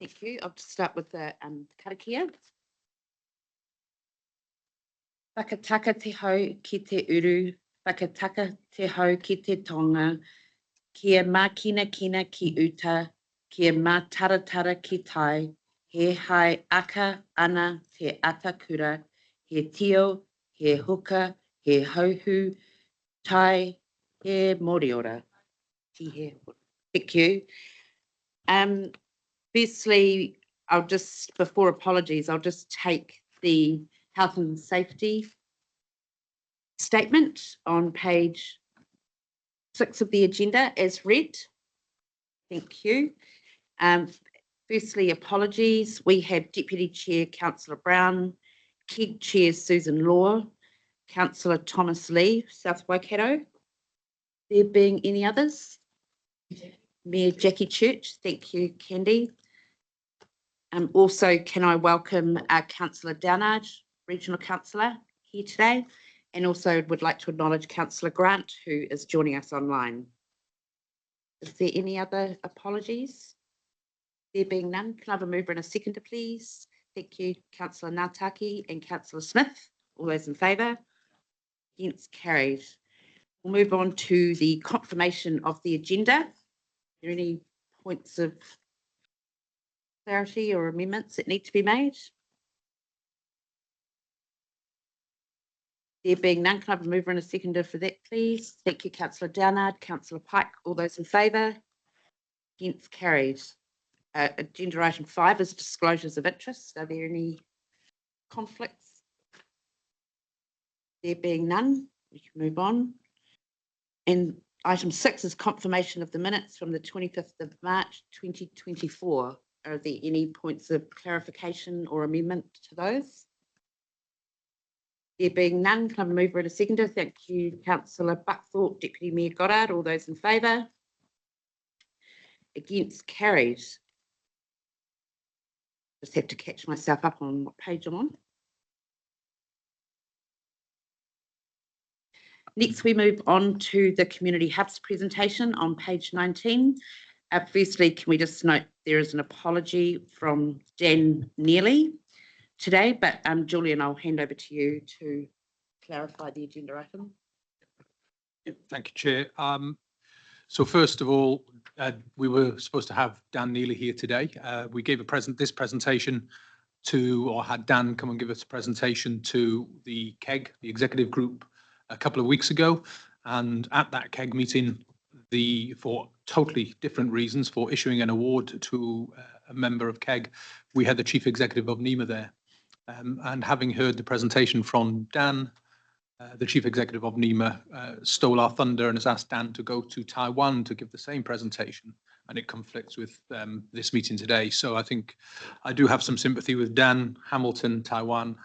Thank you. I'll just start with the karakia. Whakataka te hau ki te uru, whakataka te hau ki te tonga, kia mākina kina ki uta, kia mātaratara ki tai, he hai aka ana te atakura, he tio, he huka, he hauhu, tai, he moriora. Thank you. Firstly, before apologies, I'll just take the health and safety statement on page 6 of the agenda as read. Thank you. Firstly, apologies. We have Deputy Chair Councillor Brown, KEG Chair Susan Law, Councillor Thomas Lee, South Waikato. There being any others? Mayor Jackie Church. Thank you, Candy. Also, can I welcome Councillor Downard, Regional Councillor, here today, and also would like to acknowledge Councillor Grant, who is joining us online. Is there any other apologies? There being none, can I have a mover and a seconder, please? Thank you, Councillor Ngātaki and Councillor Smith. All those in favour? Against, carried. We'll move on to the confirmation of the agenda. Are there any points of clarity or amendments that need to be made? There being none, can I have a mover and a seconder for that, please? Thank you, Councillor Downard, Councillor Pike. All those in favour? Against, carried. Agenda item 5 is disclosures of interest. Are there any conflicts? There being none, we can move on. And item 6 is confirmation of the minutes from the 25th of March 2024. Are there any points of clarification or amendment to those? There being none, can I have a mover and a seconder? Thank you, Councillor Buckthorpe, Deputy Mayor Goddard. All those in favour? Against, carried. Just have to catch myself up on what page I'm on. Next, we move on to the Community Hubs presentation on page 19. Firstly, can we just note there is an apology from Dan Neely today, but Julian, I'll hand over to you to clarify the agenda item. Thank you, Chair. So first of all, we were supposed to have Dan Neely here today. We gave this presentation to, or had Dan come and give us a presentation to the KEG, the executive group, a couple of weeks ago. And at that KEG meeting, for totally different reasons, for issuing an award to a member of KEG, we had the Chief Executive of NEMA there. And having heard the presentation from Dan, the Chief Executive of NEMA stole our thunder and has asked Dan to go to Taiwan to give the same presentation, and it conflicts with this meeting today. So I think I do have some sympathy with Dan. Hamilton, Taiwan.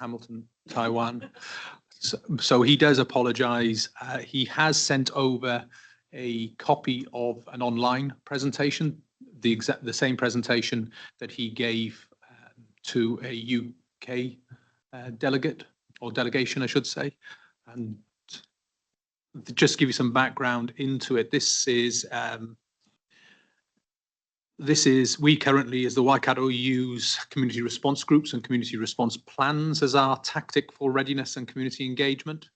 So he does apologise. He has sent over a copy of an online presentation, the same presentation that he gave to a UK delegate, or delegation, I should say. And just give you some background into it, we currently, as the Waikato, use community response groups and community response plans as our tactic for readiness and community engagement.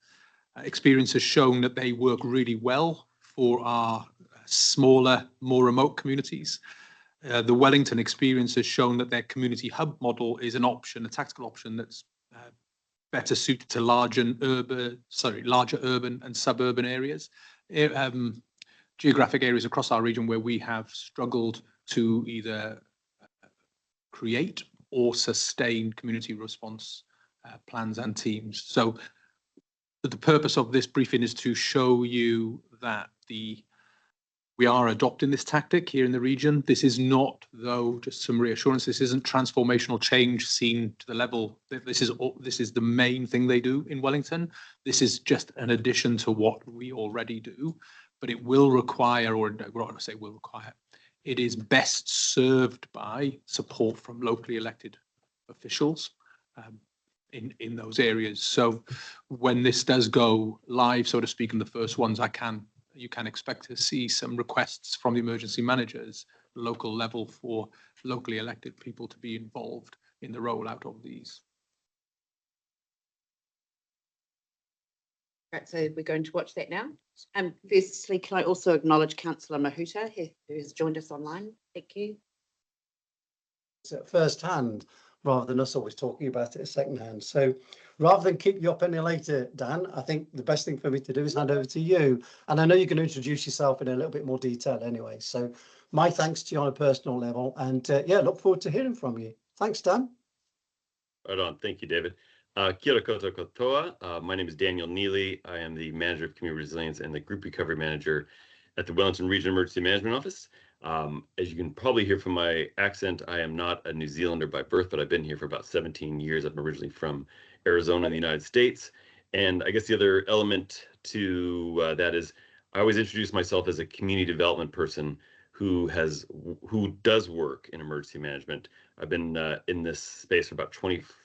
Experience has shown that they work really well for our smaller, more remote communities. The Wellington experience has shown that their community hub model is an option, a tactical option that's better suited to larger urban and suburban areas, geographic areas across our region where we have struggled to either create or sustain community response plans and teams. So the purpose of this briefing is to show you that we are adopting this tactic here in the region. This is not, though, just some reassurance, this isn't transformational change seen to the level that this is the main thing they do in Wellington. This is just an addition to what we already do, but it will require, or what I say will require, it is best served by support from locally elected officials in those areas. So when this does go live, so to speak, in the first ones, you can expect to see some requests from the emergency managers local level for locally elected people to be involved in the rollout of these. Right, so we're going to watch that now. Firstly, can I also acknowledge Councillor Mahuta, who has joined us online? Thank you. At first hand, rather than us always talking about it at second hand. So rather than keep you up any later, Dan, I think the best thing for me to do is hand over to you. And I know you're going to introduce yourself in a little bit more detail anyway. So my thanks to you on a personal level, and yeah, look forward to hearing from you. Thanks, Dan. Right on. Thank you, David. Kia ora koutou katoa. My name is Daniel Neely. I am the Manager of Community Resilience and the Group Recovery Manager at the Wellington Region Emergency Management Office. As you can probably hear from my accent, I am not a New Zealander by birth, but I've been here for about 17 years. I'm originally from Arizona in the United States. And I guess the other element to that is I always introduce myself as a community development person who does work in emergency management. I've been in this space for about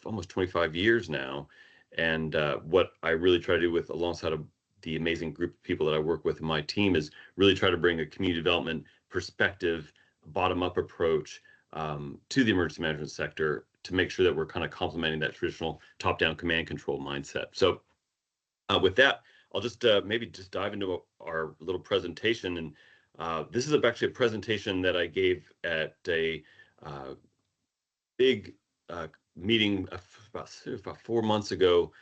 almost 25 years now. And what I really try to do alongside of the amazing group of people that I work with in my team is really try to bring a community development perspective, bottom-up approach to the emergency management sector to make sure that we're kind of complementing that traditional top-down command control mindset. So with that, I'll just maybe just dive into our little presentation. And this is actually a presentation that I gave at a big meeting about 4 months ago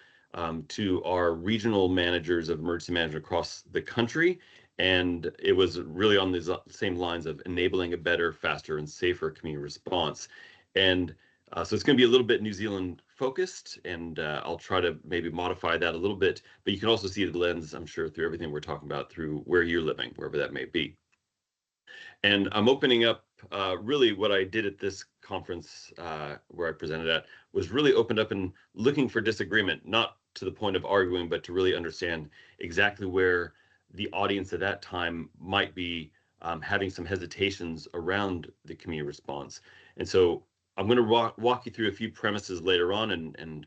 to our regional managers of emergency management across the country. And it was really on these same lines of enabling a better, faster, and safer community response. And so it's going to be a little bit New Zealand focused, and I'll try to maybe modify that a little bit. But you can also see the lens, I'm sure, through everything we're talking about, through where you're living, wherever that may be. And I'm opening up really what I did at this conference where I presented at was really opened up and looking for disagreement, not to the point of arguing, but to really understand exactly where the audience at that time might be having some hesitations around the community response. And so I'm going to walk you through a few premises later on. And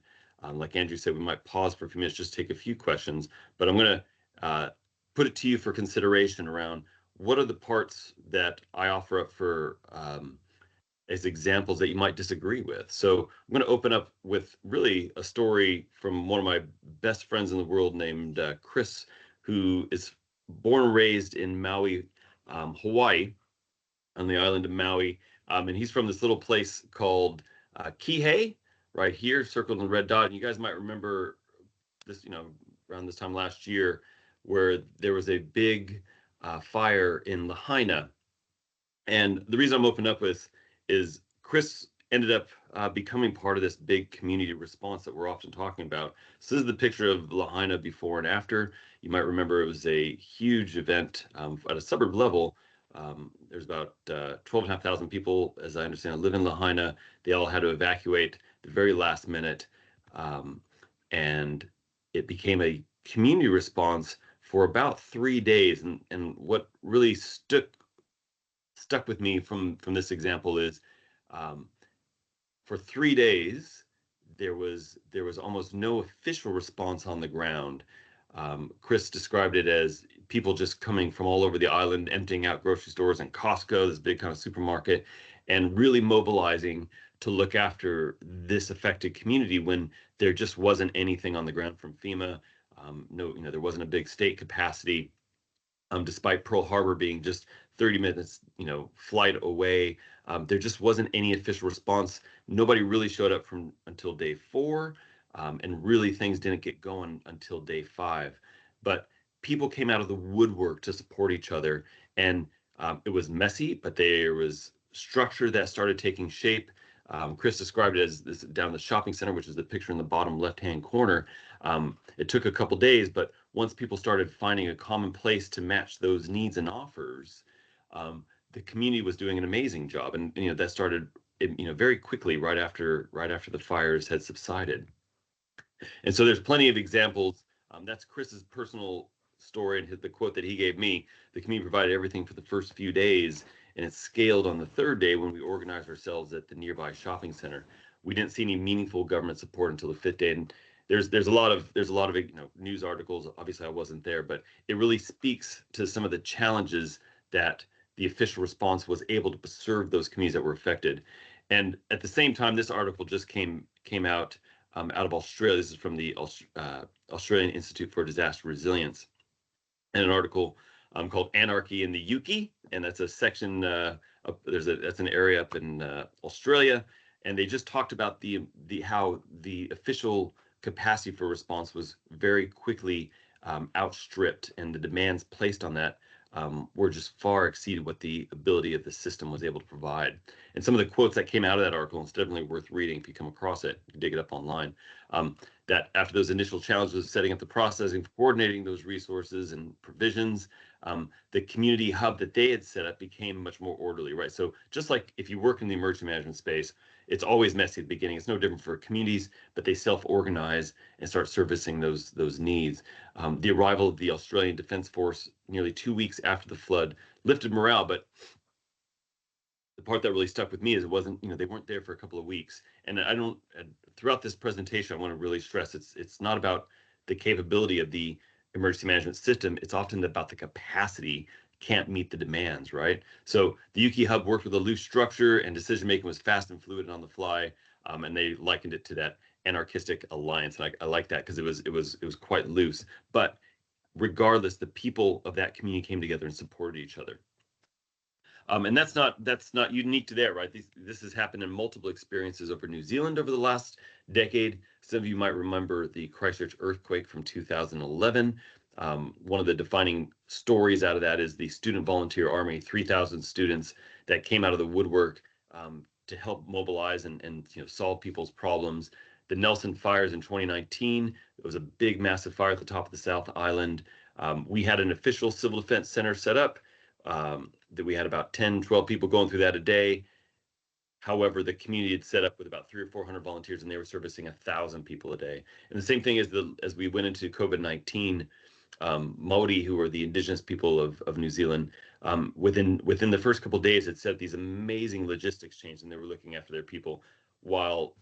like Andrew said, we might pause for a few minutes, just take a few questions. But I'm going to put it to you for consideration around what are the parts that I offer up for as examples that you might disagree with. So I'm going to open up with really a story from one of my best friends in the world named Chris, who is born and raised in Maui, Hawaii, on the island of Maui. And he's from this little place called Kihei, right here, circled in the red dot. And you guys might remember this, around this time last year, where there was a big fire in Lahaina. And the reason I'm opening up with is Chris ended up becoming part of this big community response that we're often talking about. So this is the picture of Lahaina before and after. You might remember it was a huge event at a suburb level. There's about 12,500 people, as I understand, live in Lahaina. They all had to evacuate the very last minute. And it became a community response for about 3 days. And what really stuck with me from this example is for 3 days, there was almost no official response on the ground. Chris described it as people just coming from all over the island, emptying out grocery stores and Costco, this big kind of supermarket, and really mobilizing to look after this affected community when there just wasn't anything on the ground from FEMA. There wasn't a big state capacity, despite Pearl Harbor being just 30 minutes, flight away. There just wasn't any official response. Nobody really showed up until day 4. And really things didn't get going until day 5. But people came out of the woodwork to support each other. And it was messy, but there was structure that started taking shape. Chris described it as this down the shopping center, which is the picture in the bottom left-hand corner. It took a couple days, but once people started finding a common place to match those needs and offers, the community was doing an amazing job. And that started very quickly right after the fires had subsided. And so there's plenty of examples. That's Chris's personal story and the quote that he gave me. The community provided everything for the first few days, and it scaled on the 3rd day when we organized ourselves at the nearby shopping center. We didn't see any meaningful government support until the 5th day. And there's a lot of news articles. Obviously, I wasn't there, but it really speaks to some of the challenges that the official response was able to serve those communities that were affected. And at the same time, this article just came out out of Australia. This is from the Australian Institute for Disaster Resilience, and an article called "Anarchy in the Yuki," and that's a section. That's an area up in Australia, and they just talked about how the official capacity for response was very quickly outstripped, and the demands placed on that were just far exceeded what the ability of the system was able to provide. And some of the quotes that came out of that article, it's definitely worth reading if you come across it, you can dig it up online, that after those initial challenges of setting up the processing, coordinating those resources and provisions, the community hub that they had set up became much more orderly, right? So just like if you work in the emergency management space, it's always messy at the beginning. It's no different for communities, but they self-organize and start servicing those needs. The arrival of the Australian Defence Force nearly 2 weeks after the flood lifted morale, but the part that really stuck with me is it wasn't, they weren't there for a couple of weeks. And throughout this presentation, I want to really stress it's not about the capability of the emergency management system. It's often about the capacity can't meet the demands, right? So the Yuki Hub worked with a loose structure, and decision-making was fast and fluid and on the fly. And they likened it to that anarchistic alliance. And I like that because it was quite loose. But regardless, the people of that community came together and supported each other. And that's not unique to that, right? This has happened in multiple experiences over New Zealand over the last decade. Some of you might remember the Christchurch earthquake from 2011. One of the defining stories out of that is the Student Volunteer Army, 3,000 students that came out of the woodwork to help mobilize and solve people's problems. The Nelson fires in 2019, it was a big, massive fire at the top of the South Island. We had an official civil defense center set up. That we had about 10, 12 people going through that a day. However, the community had set up with about 300 or 400 volunteers, and they were servicing 1,000 people a day. And the same thing as we went into COVID-19, Maori, who are the indigenous people of New Zealand, within the first couple of days had set these amazing logistics chains, and they were looking after their people. While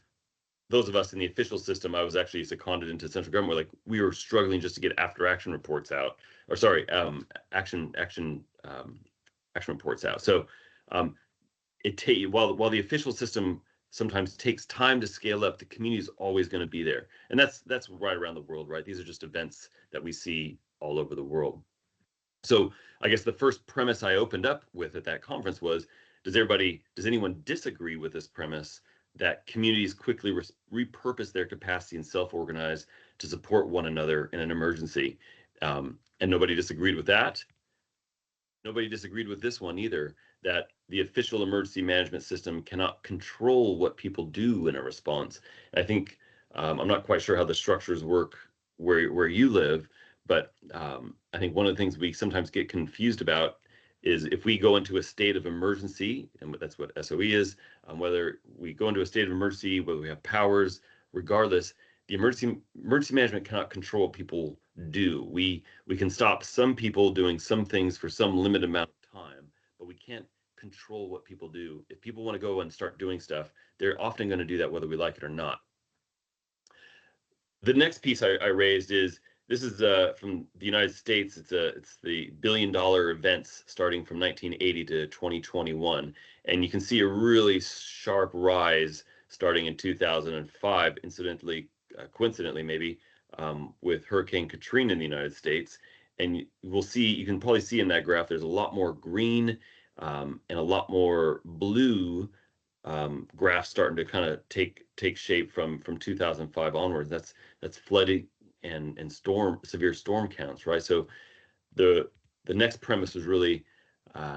those of us in the official system, I was actually seconded into central government, we were struggling just to get action reports out, or sorry, action reports out. So while the official system sometimes takes time to scale up, the community is always going to be there, and that's right around the world, right? These are just events that we see all over the world. So I guess the first premise I opened up with at that conference was, does anyone disagree with this premise that communities quickly repurpose their capacity and self-organize to support one another in an emergency? And nobody disagreed with that. Nobody disagreed with this one either, that the official emergency management system cannot control what people do in a response. I think, I'm not quite sure how the structures work where you live, but I think one of the things we sometimes get confused about is if we go into a state of emergency, and that's what SOE is, whether we go into a state of emergency, whether we have powers, regardless, the emergency management cannot control what people do. We can stop some people doing some things for some limited amount of time, but we can't control what people do. If people want to go and start doing stuff, they're often going to do that whether we like it or not. The next piece I raised is, this is from the United States. It's the billion-dollar events starting from 1980 to 2021, and you can see a really sharp rise starting in 2005. Coincidentally, maybe with Hurricane Katrina in the United States, and you can probably see in that graph there's a lot more green and a lot more blue graphs starting to kind of take shape from 2005 onwards. That's flooding and severe storm counts, right? So the next premise was really,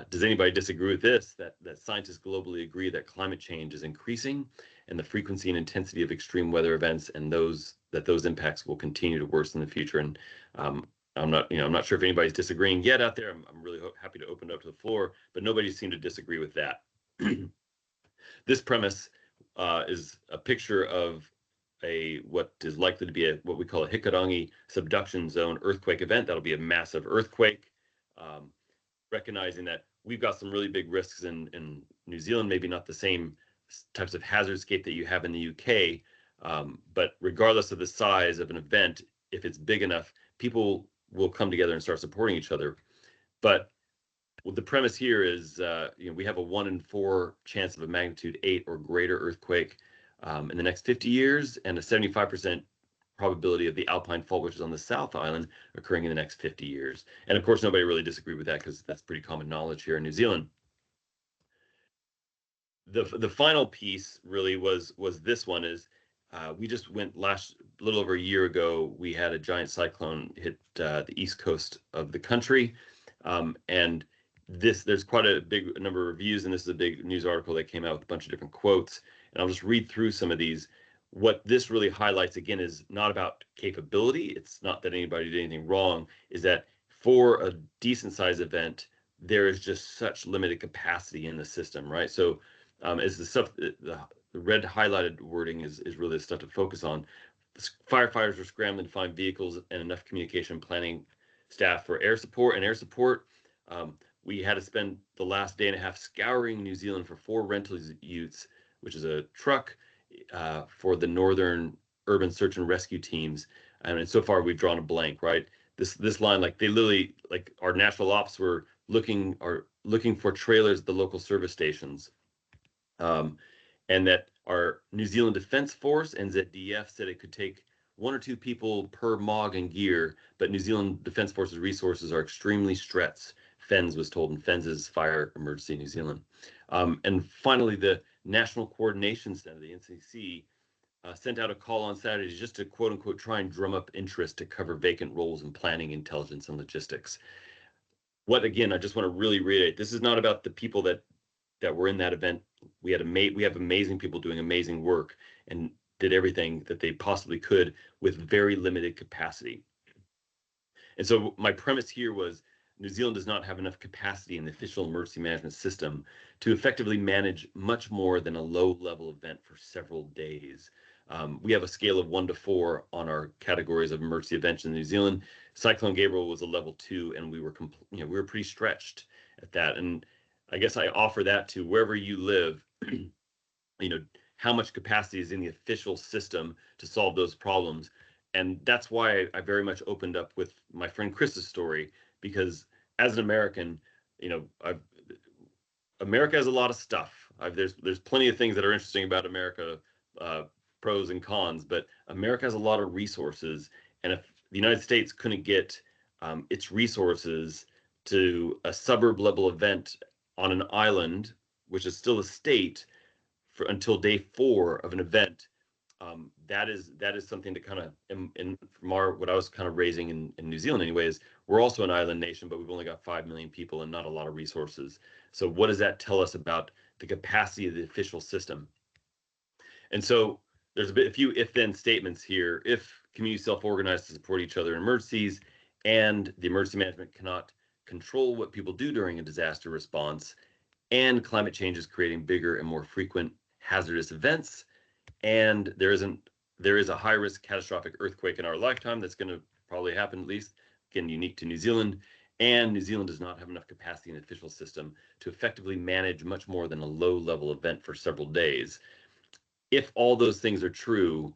does anybody disagree with this? That scientists globally agree that climate change is increasing, and the frequency and intensity of extreme weather events and those impacts will continue to worsen in the future. And I'm not sure if anybody's disagreeing yet out there. I'm really happy to open it up to the floor, but nobody seemed to disagree with that. This premise is a picture of what is likely to be what we call a Hikarangi subduction zone earthquake event. That'll be a massive earthquake, recognizing that we've got some really big risks in New Zealand, maybe not the same types of hazardscape that you have in the UK, but regardless of the size of an event, if it's big enough, people will come together and start supporting each other. But well, the premise here is, we have a 1 in 4 chance of a magnitude 8 or greater earthquake in the next 50 years, and a 75% probability of the Alpine Fault, which is on the South Island, occurring in the next 50 years. And of course, nobody really disagreed with that because that's pretty common knowledge here in New Zealand. The final piece really was this one is we just went a little over a year ago. We had a giant cyclone hit the east coast of the country, and there's quite a big number of reviews, and this is a big news article that came out with a bunch of different quotes, and I'll just read through some of these. What this really highlights, again, is not about capability. It's not that anybody did anything wrong, is that for a decent sized event, there is just such limited capacity in the system, right? So as the stuff, the red highlighted wording is really the stuff to focus on. Firefighters were scrambling to find vehicles and enough communication planning staff for air support. We had to spend the last day and a half scouring New Zealand for 4 rental utes, which is a truck for the Northern Urban Search and Rescue teams. And so far we've drawn a blank, right? This line, like they literally, like our national ops were looking for trailers at the local service stations. And that our New Zealand Defence Force, NZDF, said it could take 1 or 2 people per MOG and gear, but New Zealand Defence Force's resources are extremely stretched. FENS was told, and FENS is Fire Emergency New Zealand. And finally, the National Coordination Center, the NCC, sent out a call on Saturday just to quote unquote try and drum up interest to cover vacant roles in planning, intelligence, and logistics. Again, I just want to really reiterate, this is not about the people that were in that event. We have amazing people doing amazing work and did everything that they possibly could with very limited capacity. And so my premise here was New Zealand does not have enough capacity in the official emergency management system to effectively manage much more than a low-level event for several days. We have a scale of 1 to 4 on our categories of emergency events in New Zealand. Cyclone Gabriel was a level 2, and we were pretty stretched at that. And I guess I offer that to wherever you live, how much capacity is in the official system to solve those problems. And that's why I very much opened up with my friend Chris's story, because as an American, America has a lot of stuff. There's plenty of things that are interesting about America, pros and cons, but America has a lot of resources. And if the United States couldn't get its resources to a suburb level event on an island, which is still a state, until day 4 of an event, that is something to kind of, from what I was kind of raising in New Zealand anyways, we're also an island nation, but we've only got 5 million people and not a lot of resources. So what does that tell us about the capacity of the official system? And so there's a few if-then statements here. If communities self-organize to support each other in emergencies, and the emergency management cannot control what people do during a disaster response, and climate change is creating bigger and more frequent hazardous events, and there is a high-risk catastrophic earthquake in our lifetime that's going to probably happen, at least, again, unique to New Zealand, and New Zealand does not have enough capacity in the official system to effectively manage much more than a low-level event for several days. If all those things are true,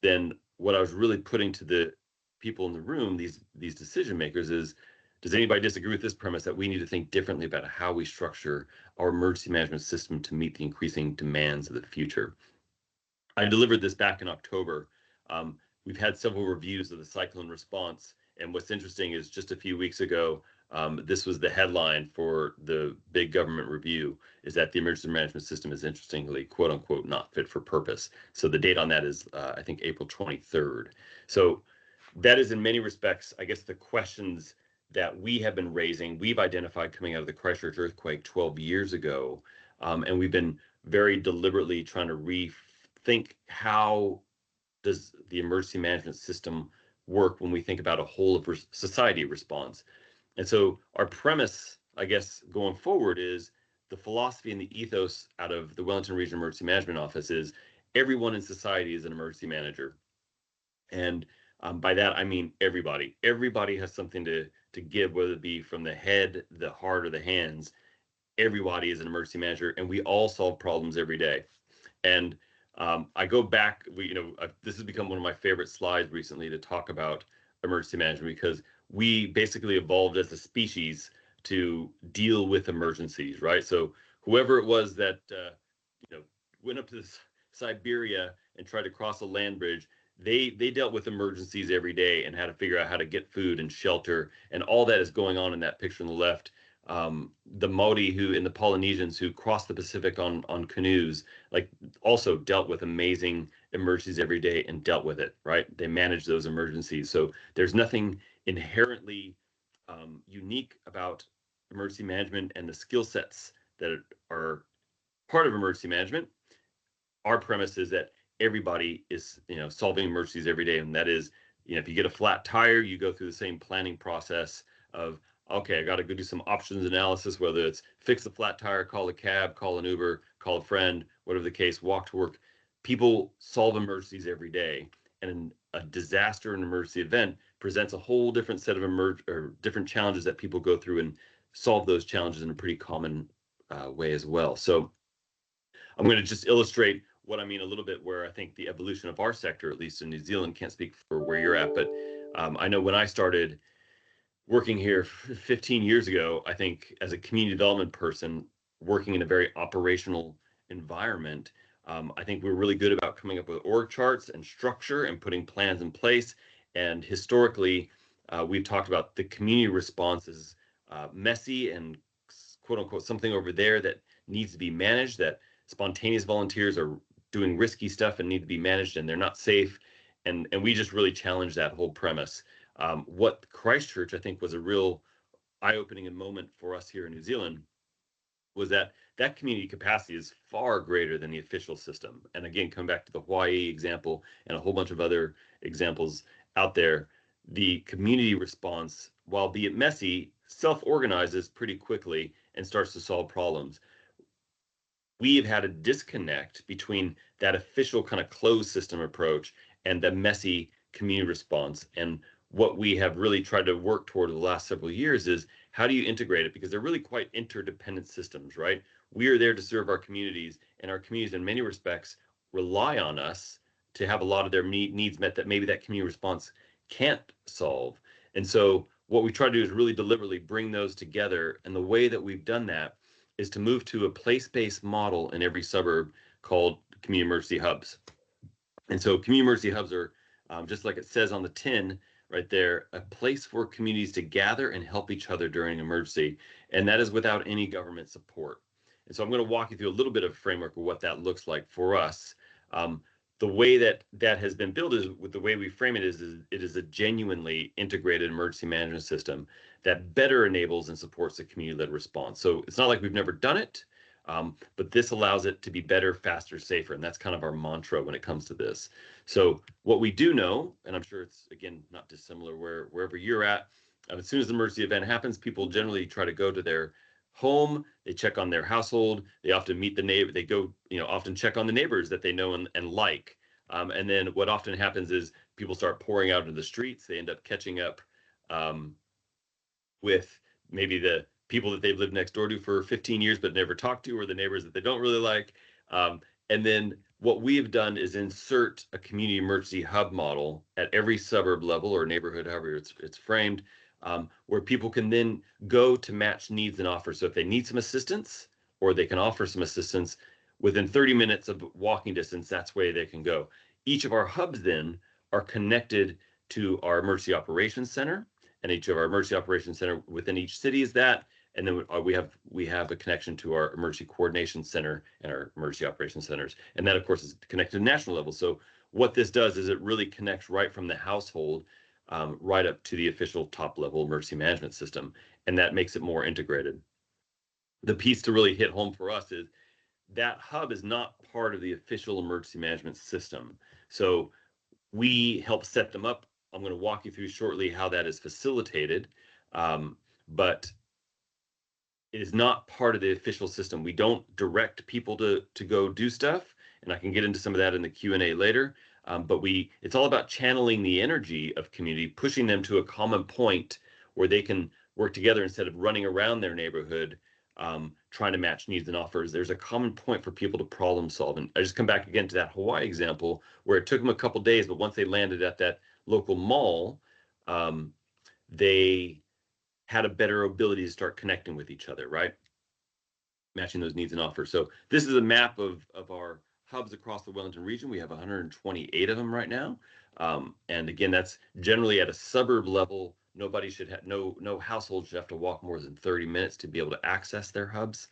then what I was really putting to the people in the room, these decision makers, is, does anybody disagree with this premise that we need to think differently about how we structure our emergency management system to meet the increasing demands of the future? I delivered this back in October. We've had several reviews of the cyclone response, and what's interesting is just a few weeks ago, this was the headline for the big government review, is that the emergency management system is, interestingly, quote unquote, not fit for purpose. So the date on that is, I think, April 23rd. So that is, in many respects, I guess, the questions that we have been raising, we've identified coming out of the Christchurch earthquake 12 years ago, and we've been very deliberately trying to rethink how does the emergency management system work when we think about a whole of society response. And so our premise, I guess, going forward is the philosophy and the ethos out of the Wellington Region Emergency Management Office is everyone in society is an emergency manager. And by that, I mean everybody. Everybody has something to give, whether it be from the head, the heart, or the hands. Everybody is an emergency manager, and we all solve problems every day. And I go back, this has become one of my favorite slides recently to talk about emergency management, because we basically evolved as a species to deal with emergencies, right? So whoever it was that went up to Siberia and tried to cross a land bridge, they dealt with emergencies every day and had to figure out how to get food and shelter, and all that is going on in that picture on the left. The Maori and the Polynesians who crossed the Pacific on canoes, like, also dealt with amazing emergencies every day and dealt with it, right? They managed those emergencies. So there's nothing inherently unique about emergency management and the skill sets that are part of emergency management. Our premise is that everybody is, solving emergencies every day. And that is, if you get a flat tire, you go through the same planning process of, okay, I got to go do some options analysis, whether it's fix the flat tire, call a cab, call an Uber, call a friend, whatever the case, walk to work. People solve emergencies every day. And a disaster and emergency event presents a whole different set of different challenges that people go through and solve those challenges in a pretty common way as well. So I'm going to just illustrate what I mean a little bit, where I think the evolution of our sector, at least in New Zealand, can't speak for where you're at, but I know when I started working here 15 years ago, I think as a community development person working in a very operational environment, I think we're really good about coming up with org charts and structure and putting plans in place. And historically, we've talked about the community response is messy and quote unquote something over there that needs to be managed, that spontaneous volunteers are doing risky stuff and need to be managed and they're not safe. And we just really challenge that whole premise. What Christchurch, I think, was a real eye-opening moment for us here in New Zealand was that community capacity is far greater than the official system. And again, come back to the Hawaii example and a whole bunch of other examples out there, the community response, while be it messy, self-organizes pretty quickly and starts to solve problems. We have had a disconnect between that official kind of closed system approach and the messy community response. And what we have really tried to work toward the last several years is how do you integrate it? Because they're really quite interdependent systems, right? We are there to serve our communities, and our communities in many respects rely on us to have a lot of their needs met that maybe that community response can't solve. And so what we try to do is really deliberately bring those together. And the way that we've done that is to move to a place-based model in every suburb called community emergency hubs. And so community emergency hubs are, just like it says on the tin right there, a place for communities to gather and help each other during an emergency. And that is without any government support. And so I'm going to walk you through a little bit of a framework of what that looks like for us. The way that has been built is, with the way we frame it is it is a genuinely integrated emergency management system that better enables and supports the community-led response. So it's not like we've never done it, but this allows it to be better, faster, safer. And that's kind of our mantra when it comes to this. So what we do know, and I'm sure it's, again, not dissimilar wherever you're at, as soon as the emergency event happens, people generally try to go to their home, they check on their household, they often meet the neighbor, they go, often check on the neighbors that they know and like. And then what often happens is people start pouring out into the streets. They end up catching up with maybe the people that they've lived next door to for 15 years but never talked to, or the neighbors that they don't really like. And then what we have done is insert a community emergency hub model at every suburb level or neighborhood, however it's framed, where people can then go to match needs and offers. So if they need some assistance, or they can offer some assistance within 30 minutes of walking distance, that's where they can go. Each of our hubs then are connected to our emergency operations center, and each of our emergency operations center within each city is that. And then we have a connection to our emergency coordination center and our emergency operations centers. And that, of course, is connected to national level. So what this does is it really connects right from the household right up to the official top level emergency management system. And that makes it more integrated. The piece to really hit home for us is that hub is not part of the official emergency management system. So we help set them up. I'm going to walk you through shortly how that is facilitated. But it is not part of the official system. We don't direct people to go do stuff, and I can get into some of that in the Q&A later. But it's all about channeling the energy of community, pushing them to a common point where they can work together instead of running around their neighborhood, trying to match needs and offers. There's a common point for people to problem solve. And I just come back again to that Hawaii example where it took them a couple days, but once they landed at that local mall, they had a better ability to start connecting with each other, right? Matching those needs and offers. So this is a map of our hubs across the Wellington region. We have 128 of them right now. And again, that's generally at a suburb level. Nobody should have, no household should have to walk more than 30 minutes to be able to access their hubs.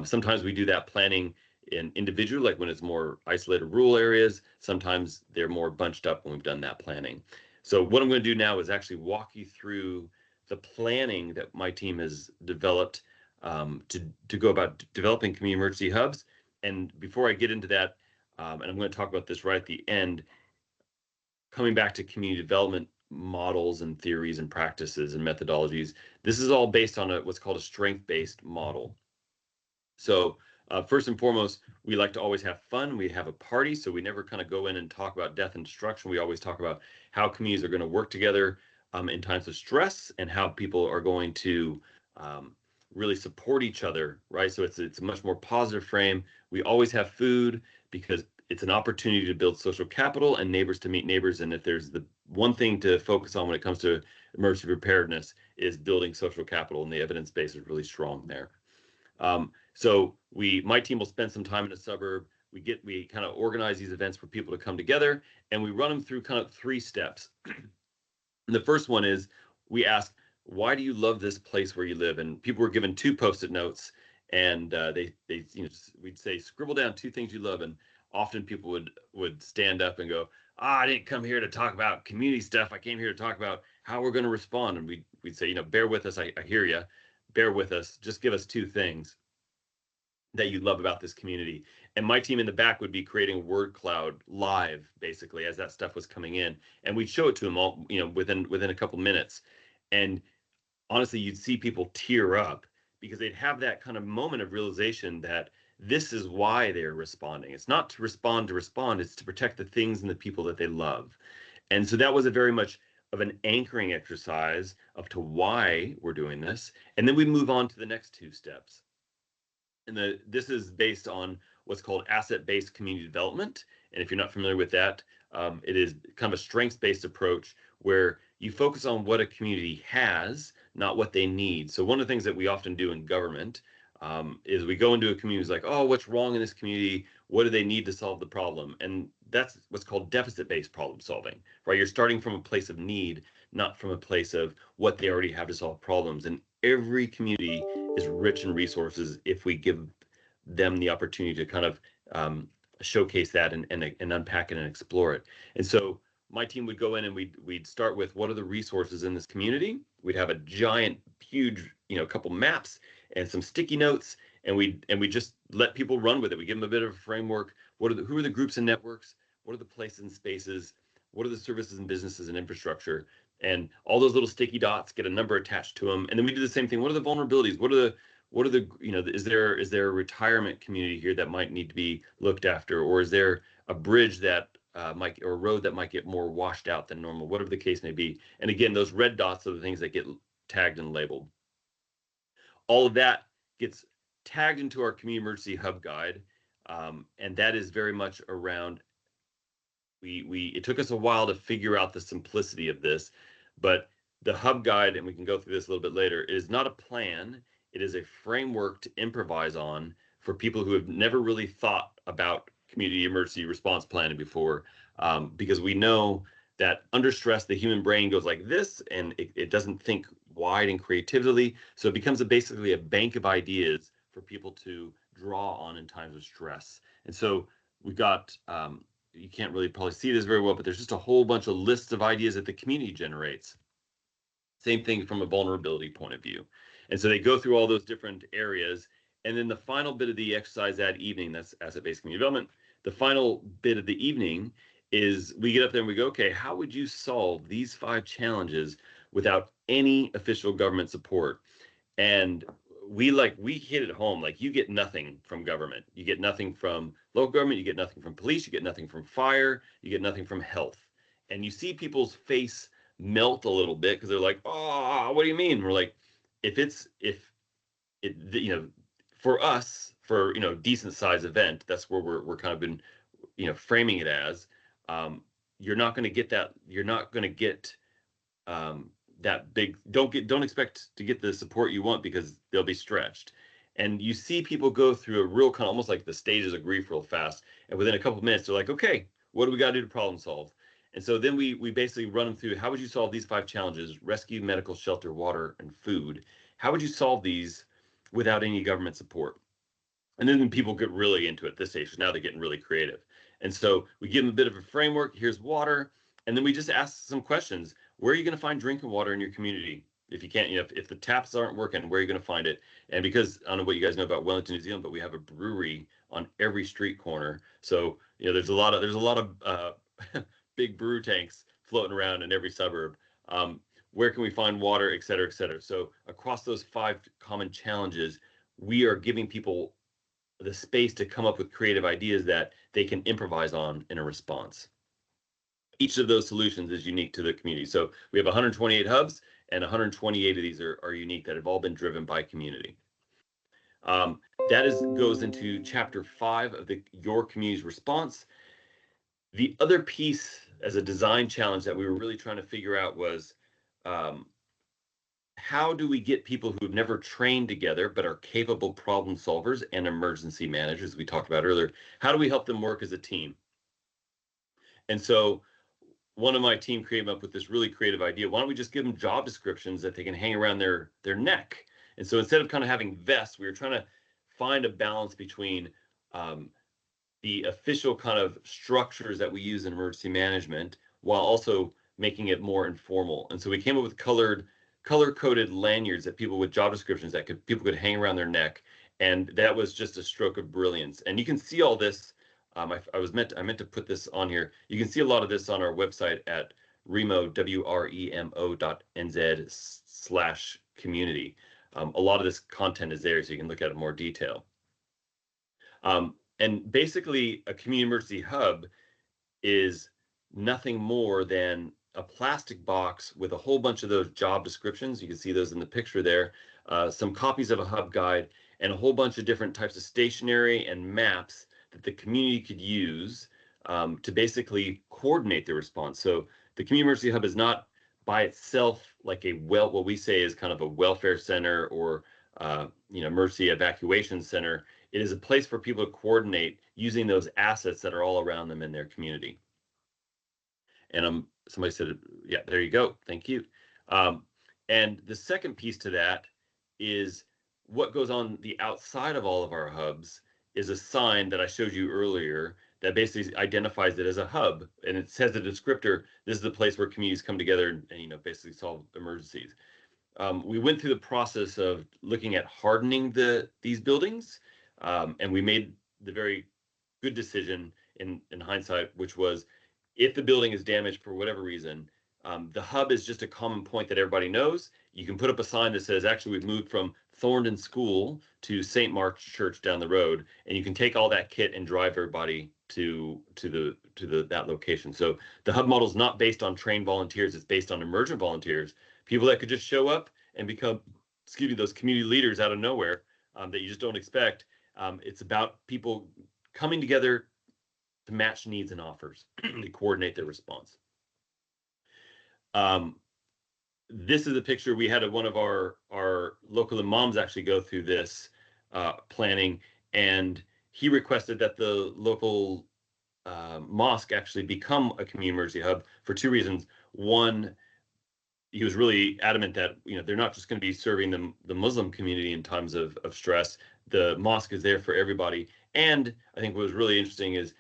Sometimes we do that planning in individual, like when it's more isolated rural areas. Sometimes they're more bunched up when we've done that planning. So what I'm going to do now is actually walk you through the planning that my team has developed to go about developing community emergency hubs. And before I get into that, and I'm going to talk about this right at the end, coming back to community development models and theories and practices and methodologies, this is all based on what's called a strength-based model. So first and foremost, we like to always have fun. We have a party, so we never kind of go in and talk about death and destruction. We always talk about how communities are going to work together in times of stress and how people are going to really support each other, right? So it's a much more positive frame. We always have food because it's an opportunity to build social capital and neighbors to meet neighbors. And if there's the one thing to focus on when it comes to emergency preparedness is building social capital, and the evidence base is really strong there. So my team will spend some time in a suburb. We kind of organize these events for people to come together, and we run them through kind of 3 steps. And the first one is we ask, why do you love this place where you live? And people were given 2 Post-it notes, and we'd say, scribble down 2 things you love. And often people would stand up and go, I didn't come here to talk about community stuff. I came here to talk about how we're going to respond. And we'd say, bear with us. I hear you. Bear with us. Just give us 2 things that you love about this community. And my team in the back would be creating a word cloud live, basically, as that stuff was coming in. And we'd show it to them all, within a couple minutes. And honestly, you'd see people tear up because they'd have that kind of moment of realization that this is why they're responding. It's not to respond, it's to protect the things and the people that they love. And so that was a very much of an anchoring exercise of to why we're doing this. And then we move on to the next 2 steps. And this is based on what's called asset-based community development. And if you're not familiar with that, it is kind of a strengths-based approach where you focus on what a community has, not what they need. So one of the things that we often do in government is we go into a community who's like, oh, what's wrong in this community? What do they need to solve the problem? And that's what's called deficit-based problem solving, right? You're starting from a place of need, not from a place of what they already have to solve problems. And every community is rich in resources if we give them the opportunity to kind of showcase that and unpack it and explore it. And so my team would go in and we'd start with what are the resources in this community. We'd have a giant, huge, couple maps and some sticky notes, and we just let people run with it. We give them a bit of a framework. Who are the groups and networks? What are the places and spaces? What are the services and businesses and infrastructure? And all those little sticky dots get a number attached to them. And then we do the same thing. What are the vulnerabilities? What are the is there a retirement community here that might need to be looked after? Or is there a bridge that or a road that might get more washed out than normal, whatever the case may be? And again, those red dots are the things that get tagged and labeled. All of that gets tagged into our community emergency hub guide. And that is very much around, it took us a while to figure out the simplicity of this, but the hub guide, and we can go through this a little bit later, is not a plan. It is a framework to improvise on for people who have never really thought about community emergency response planning before, because we know that under stress, the human brain goes like this, and it doesn't think wide and creatively. So it becomes basically a bank of ideas for people to draw on in times of stress. And so we've got, you can't really probably see this very well, but there's just a whole bunch of lists of ideas that the community generates. Same thing from a vulnerability point of view. And so they go through all those different areas. And then the final bit of the exercise that evening, that's asset-based community development. The final bit of the evening is we get up there and we go, okay, how would you solve these 5 challenges without any official government support? And we hit it home. Like, you get nothing from government. You get nothing from local government. You get nothing from police. You get nothing from fire. You get nothing from health. And you see people's face melt a little bit because they're like, oh, what do you mean? We're like, for us, for, decent size event, that's where we're kind of been, framing it as, you're not going to get that. You're not going to get that big. Don't expect to get the support you want because they'll be stretched. And you see people go through a real kind of almost like the stages of grief real fast. And within a couple of minutes, they're like, okay, what do we got to do to problem solve? And so then we basically run them through, how would you solve these 5 challenges: rescue, medical, shelter, water, and food? How would you solve these without any government support? And then people get really into it at this stage. Now they're getting really creative. And so we give them a bit of a framework. Here's water. And then we just ask some questions. Where are you going to find drinking water in your community? If you can't, if the taps aren't working, where are you going to find it? And because I don't know what you guys know about Wellington, New Zealand, but we have a brewery on every street corner. So, there's a lot of big brew tanks floating around in every suburb. Where can we find water, et cetera, et cetera? So across those 5 common challenges, we are giving people the space to come up with creative ideas that they can improvise on in a response. Each of those solutions is unique to the community. So we have 128 hubs, and 128 of these are unique, that have all been driven by community. That goes into chapter 5 of your community's response. The other piece as a design challenge that we were really trying to figure out was, how do we get people who've never trained together but are capable problem solvers and emergency managers, we talked about earlier, how do we help them work as a team? And so one of my team came up with this really creative idea. Why don't we just give them job descriptions that they can hang around their neck? And so instead of kind of having vests, we were trying to find a balance between the official kind of structures that we use in emergency management while also making it more informal. And so we came up with color-coded lanyards that people with job descriptions that people could hang around their neck. And that was just a stroke of brilliance. And you can see all this. I meant to put this on here. You can see a lot of this on our website at WREMO.NZ/community. A lot of this content is there, so you can look at it in more detail. And basically, a community emergency hub is nothing more than a plastic box with a whole bunch of those job descriptions. You can see those in the picture there. Some copies of a hub guide, and a whole bunch of different types of stationery and maps that the community could use to basically coordinate the response. So the community emergency hub is not by itself like what we say is kind of a welfare center or emergency evacuation center. It is a place for people to coordinate using those assets that are all around them in their community. And somebody said, yeah, there you go. Thank you. And the second piece to that is what goes on the outside of all of our hubs is a sign that I showed you earlier that basically identifies it as a hub, and it says the descriptor, this is the place where communities come together and basically solve emergencies. We went through the process of looking at hardening these buildings, and we made the very good decision in hindsight, which was, if the building is damaged for whatever reason, the hub is just a common point that everybody knows. You can put up a sign that says, actually, we've moved from Thorndon School to St. Mark's Church down the road, and you can take all that kit and drive everybody to that location. So the hub model is not based on trained volunteers; it's based on emergent volunteers, people that could just show up and become, those community leaders out of nowhere that you just don't expect. It's about people coming together to match needs and offers to coordinate their response. This is a picture we had of one of our local imams actually go through this planning, and he requested that the local mosque actually become a community emergency hub for 2 reasons. One, he was really adamant that they're not just going to be serving the Muslim community in times of stress. The mosque is there for everybody. And I think what was really interesting is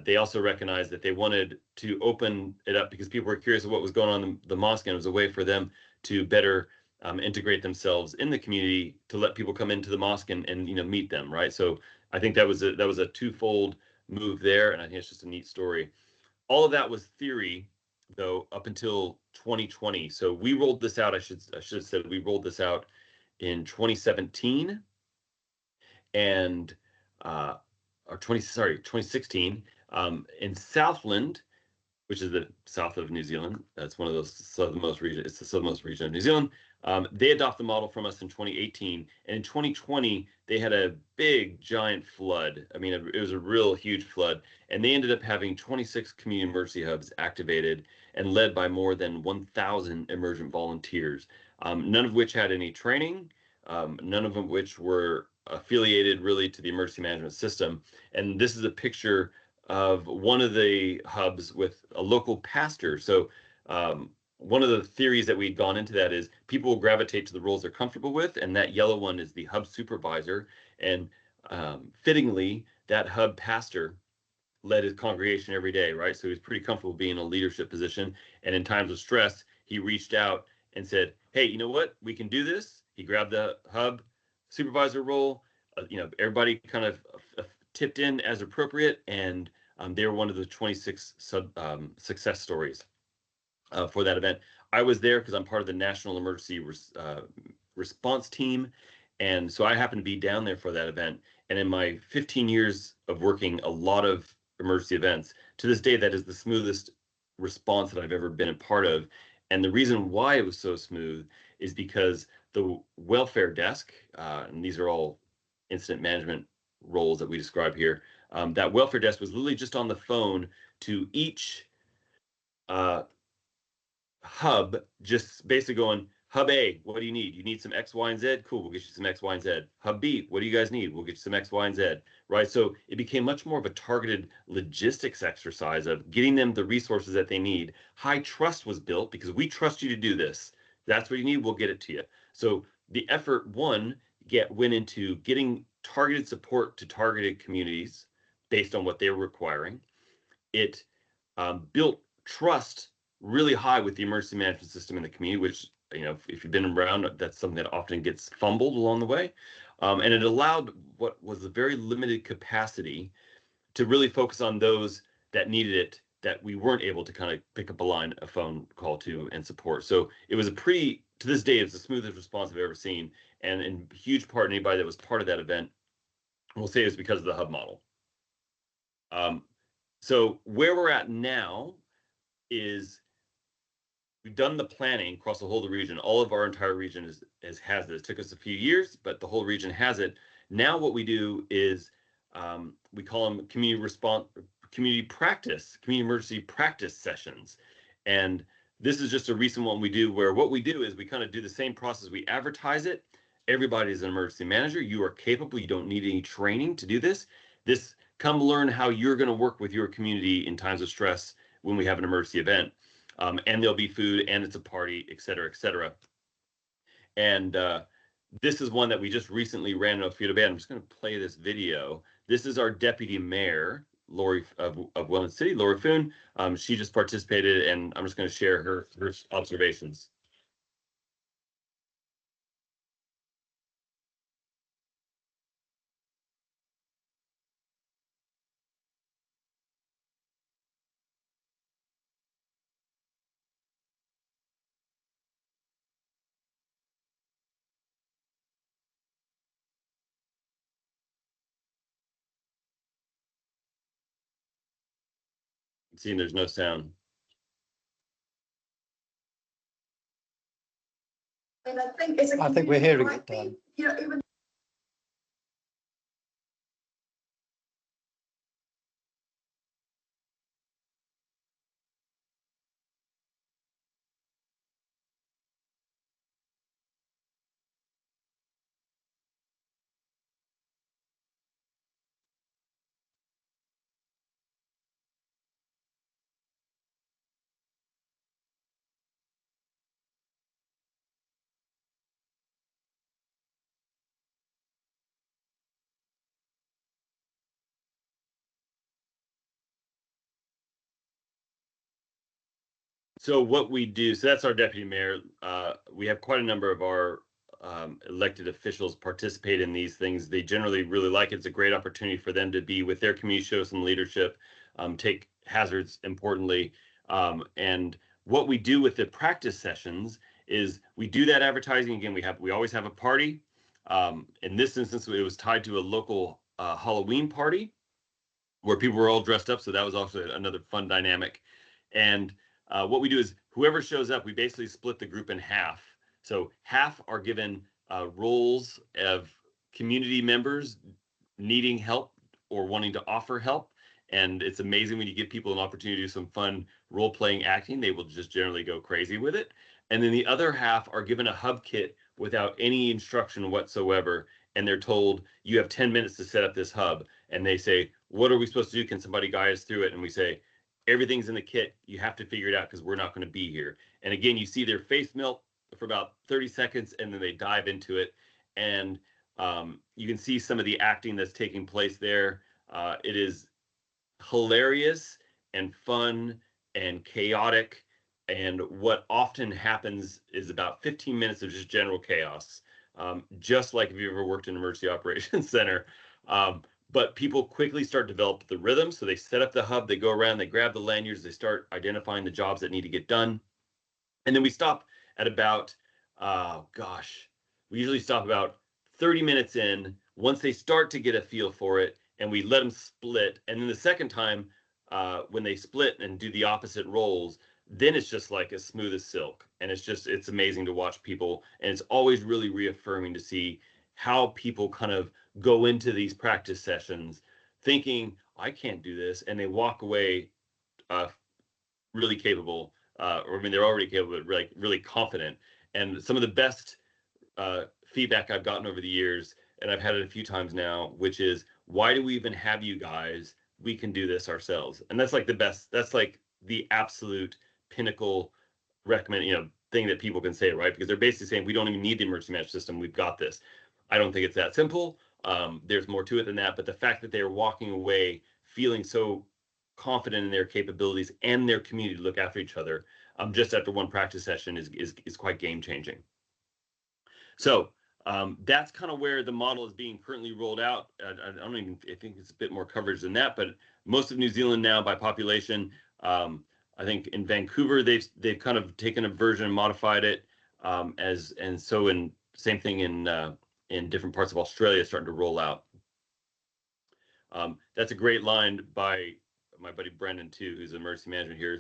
they also recognized that they wanted to open it up because people were curious of what was going on in the mosque, and it was a way for them to better integrate themselves in the community, to let people come into the mosque and meet them, right? So I think that was a twofold move there, and I think it's just a neat story. All of that was theory, though, up until 2020. So we rolled this out. I should have said we rolled this out in 2017, and 2016 in Southland, which is the south of New Zealand. That's one of those southernmost regions. It's the southernmost region of New Zealand. They adopted the model from us in 2018, and in 2020 they had a big giant flood. I mean, it was a real huge flood, and they ended up having 26 community emergency hubs activated and led by more than 1,000 emergent volunteers, none of which had any training, none of them which were affiliated really to the emergency management system. And this is a picture of one of the hubs with a local pastor. So one of the theories that we'd gone into that is people will gravitate to the roles they're comfortable with, and that yellow one is the hub supervisor. And fittingly, that hub pastor led his congregation every day, right? So he was pretty comfortable being in a leadership position. And in times of stress, he reached out and said, hey, you know what? We can do this. He grabbed the hub supervisor role. Everybody kind of tipped in as appropriate, and they were one of the 26 success stories for that event. I was there because I'm part of the National Emergency Response Team, and so I happened to be down there for that event. And in my 15 years of working a lot of emergency events, to this day, that is the smoothest response that I've ever been a part of. And the reason why it was so smooth is because the welfare desk, and these are all incident management roles that we describe here, that welfare desk was literally just on the phone to each hub, just basically going, hub A, what do you need? You need some X, Y, and Z? Cool, we'll get you some X, Y, and Z. Hub B, what do you guys need? We'll get you some X, Y, and Z, right? So it became much more of a targeted logistics exercise of getting them the resources that they need. High trust was built because we trust you to do this. That's what you need, we'll get it to you. So the effort, one, went into getting targeted support to targeted communities based on what they were requiring. It built trust really high with the emergency management system in the community, which, if you've been around, that's something that often gets fumbled along the way. And it allowed what was a very limited capacity to really focus on those that needed it, that we weren't able to kind of pick up a phone call to and support. So it was to this day, it's the smoothest response I've ever seen. And in huge part, anybody that was part of that event will say it was because of the hub model. So where we're at now is we've done the planning across the whole of the region. All of our entire region has this. It took us a few years, but the whole region has it. Now what we do is we call them community emergency practice sessions. And this is just a recent one we do, where what we do is we kind of do the same process. We advertise it. Everybody is an emergency manager. You are capable. You don't need any training to do this. Come learn how you're going to work with your community in times of stress when we have an emergency event. And there'll be food, and it's a party, et cetera, et cetera. And this is one that we just recently ran in Ophir Bay. I'm just going to play this video. This is our deputy mayor, Lori of Welland City, Lori Foon. She just participated, and I'm just going to share her observations. Seeing there's no sound. And I think we're hearing it, Dan. Even So what we do, so that's our deputy mayor. We have quite a number of our elected officials participate in these things. They generally really like it. It's a great opportunity for them to be with their community, show some leadership, take hazards importantly. And what we do with the practice sessions is we do that advertising. Again, we always have a party. In this instance, it was tied to a local Halloween party where people were all dressed up. So that was also another fun dynamic. And what we do is whoever shows up, we basically split the group in half. So half are given roles of community members needing help or wanting to offer help. And it's amazing when you give people an opportunity to do some fun role-playing acting, they will just generally go crazy with it. And then the other half are given a hub kit without any instruction whatsoever. And they're told, you have 10 minutes to set up this hub. And they say, what are we supposed to do? Can somebody guide us through it? And we say, everything's in the kit. You have to figure it out because we're not going to be here. And again, you see their face melt for about 30 seconds and then they dive into it. And you can see some of the acting that's taking place there. It is hilarious and fun and chaotic. And what often happens is about 15 minutes of just general chaos, just like if you ever worked in an emergency operations center. But people quickly start to develop the rhythm. So they set up the hub, they go around, they grab the lanyards, they start identifying the jobs that need to get done. And then we stop at about, we usually stop about 30 minutes in once they start to get a feel for it, and we let them split. And then the second time, when they split and do the opposite roles, then it's just like as smooth as silk. And it's amazing to watch people. And it's always really reaffirming to see how people kind of go into these practice sessions thinking, I can't do this. And they walk away really capable. Or I mean, they're already capable, but like really confident. And some of the best feedback I've gotten over the years, and I've had it a few times now, which is, why do we even have you guys? We can do this ourselves. And that's like the best, that's like the absolute pinnacle thing that people can say, right? Because they're basically saying, we don't even need the emergency management system. We've got this. I don't think it's that simple. There's more to it than that. But the fact that they're walking away feeling so confident in their capabilities and their community to look after each other just after one practice session is quite game changing. So that's kind of where the model is being currently rolled out. I think it's a bit more coverage than that, but most of New Zealand now by population, I think in Vancouver, they've kind of taken a version and modified it same thing in different parts of Australia starting to roll out. That's a great line by my buddy Brendan too, who's emergency management here.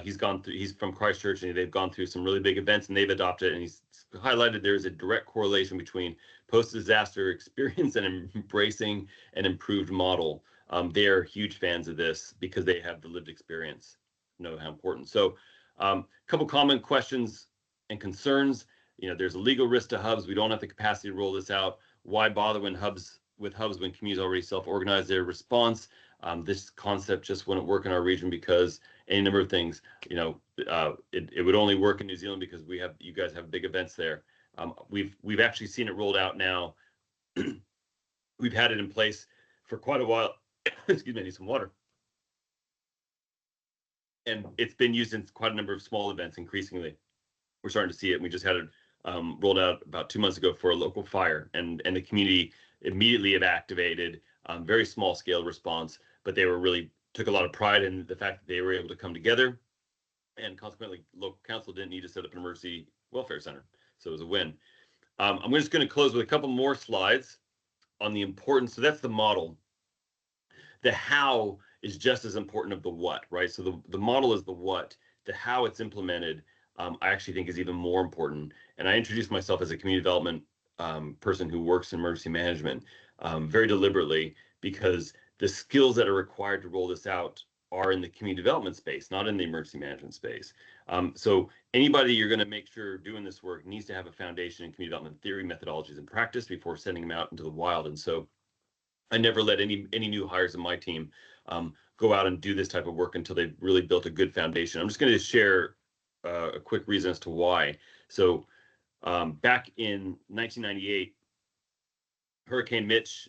He's from Christchurch, and they've gone through some really big events and they've adopted it. And he's highlighted there is a direct correlation between post-disaster experience and embracing an improved model. They are huge fans of this because they have the lived experience, know how important. So a couple common questions and concerns. There's a legal risk to hubs. We don't have the capacity to roll this out. Why bother with hubs when communities already self-organize their response? This concept just wouldn't work in our region because any number of things. It would only work in New Zealand because you guys have big events there. We've actually seen it rolled out now. We've had it in place for quite a while. Excuse me, I need some water. And it's been used in quite a number of small events increasingly. We're starting to see it. And we just had it rolled out about 2 months ago for a local fire, and the community immediately have activated very small scale response, but they took a lot of pride in the fact that they were able to come together, and consequently local council didn't need to set up an emergency welfare center. So it was a win. I'm just going to close with a couple more slides on the importance. So that's the model. The how is just as important of the what, right? So the model is the what. The how it's implemented, I actually think is even more important. And I introduced myself as a community development person who works in emergency management very deliberately, because the skills that are required to roll this out are in the community development space, not in the emergency management space. So anybody you're going to make sure doing this work needs to have a foundation in community development theory, methodologies, and practice before sending them out into the wild. And so I never let any new hires in my team go out and do this type of work until they've really built a good foundation. I'm just going to share a quick reason as to why. So back in 1998, Hurricane Mitch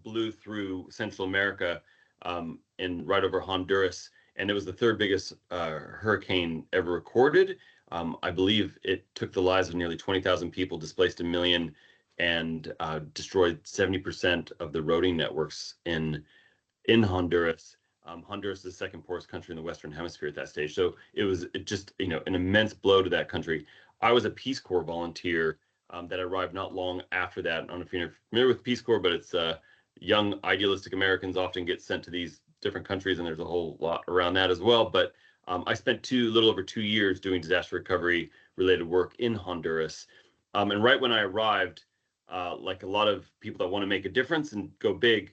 blew through Central America and right over Honduras, and it was the third biggest hurricane ever recorded. I believe it took the lives of nearly 20,000 people, displaced 1 million, and destroyed 70% of the roading networks in Honduras. Honduras is the second poorest country in the Western Hemisphere at that stage. So it was just an immense blow to that country. I was a Peace Corps volunteer that arrived not long after that. I don't know if you're familiar with Peace Corps, but it's young idealistic Americans often get sent to these different countries, and there's a whole lot around that as well. But I spent a little over 2 years doing disaster recovery, related work in Honduras. And right when I arrived, like a lot of people that want to make a difference and go big,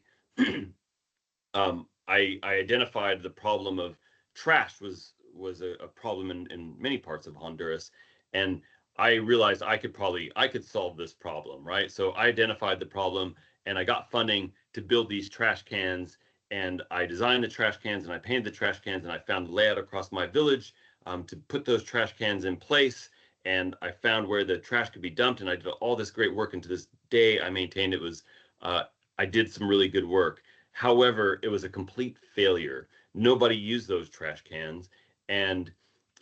I identified the problem of trash was a problem in many parts of Honduras, and I realized I could solve this problem, right? So I identified the problem, and I got funding to build these trash cans, and I designed the trash cans, and I painted the trash cans, and I found the layout across my village to put those trash cans in place, and I found where the trash could be dumped, and I did all this great work. And to this day, I maintained it was I did some really good work. However, it was a complete failure. Nobody used those trash cans. And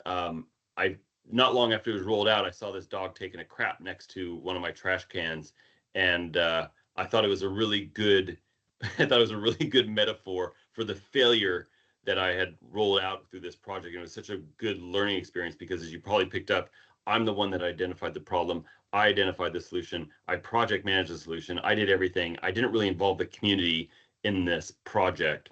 I, not long after it was rolled out, I saw this dog taking a crap next to one of my trash cans. And I thought it was a really good, I thought it was a really good metaphor for the failure that I had rolled out through this project. And it was such a good learning experience because, as you probably picked up, I'm the one that identified the problem. I identified the solution. I project managed the solution. I did everything. I didn't really involve the community in this project.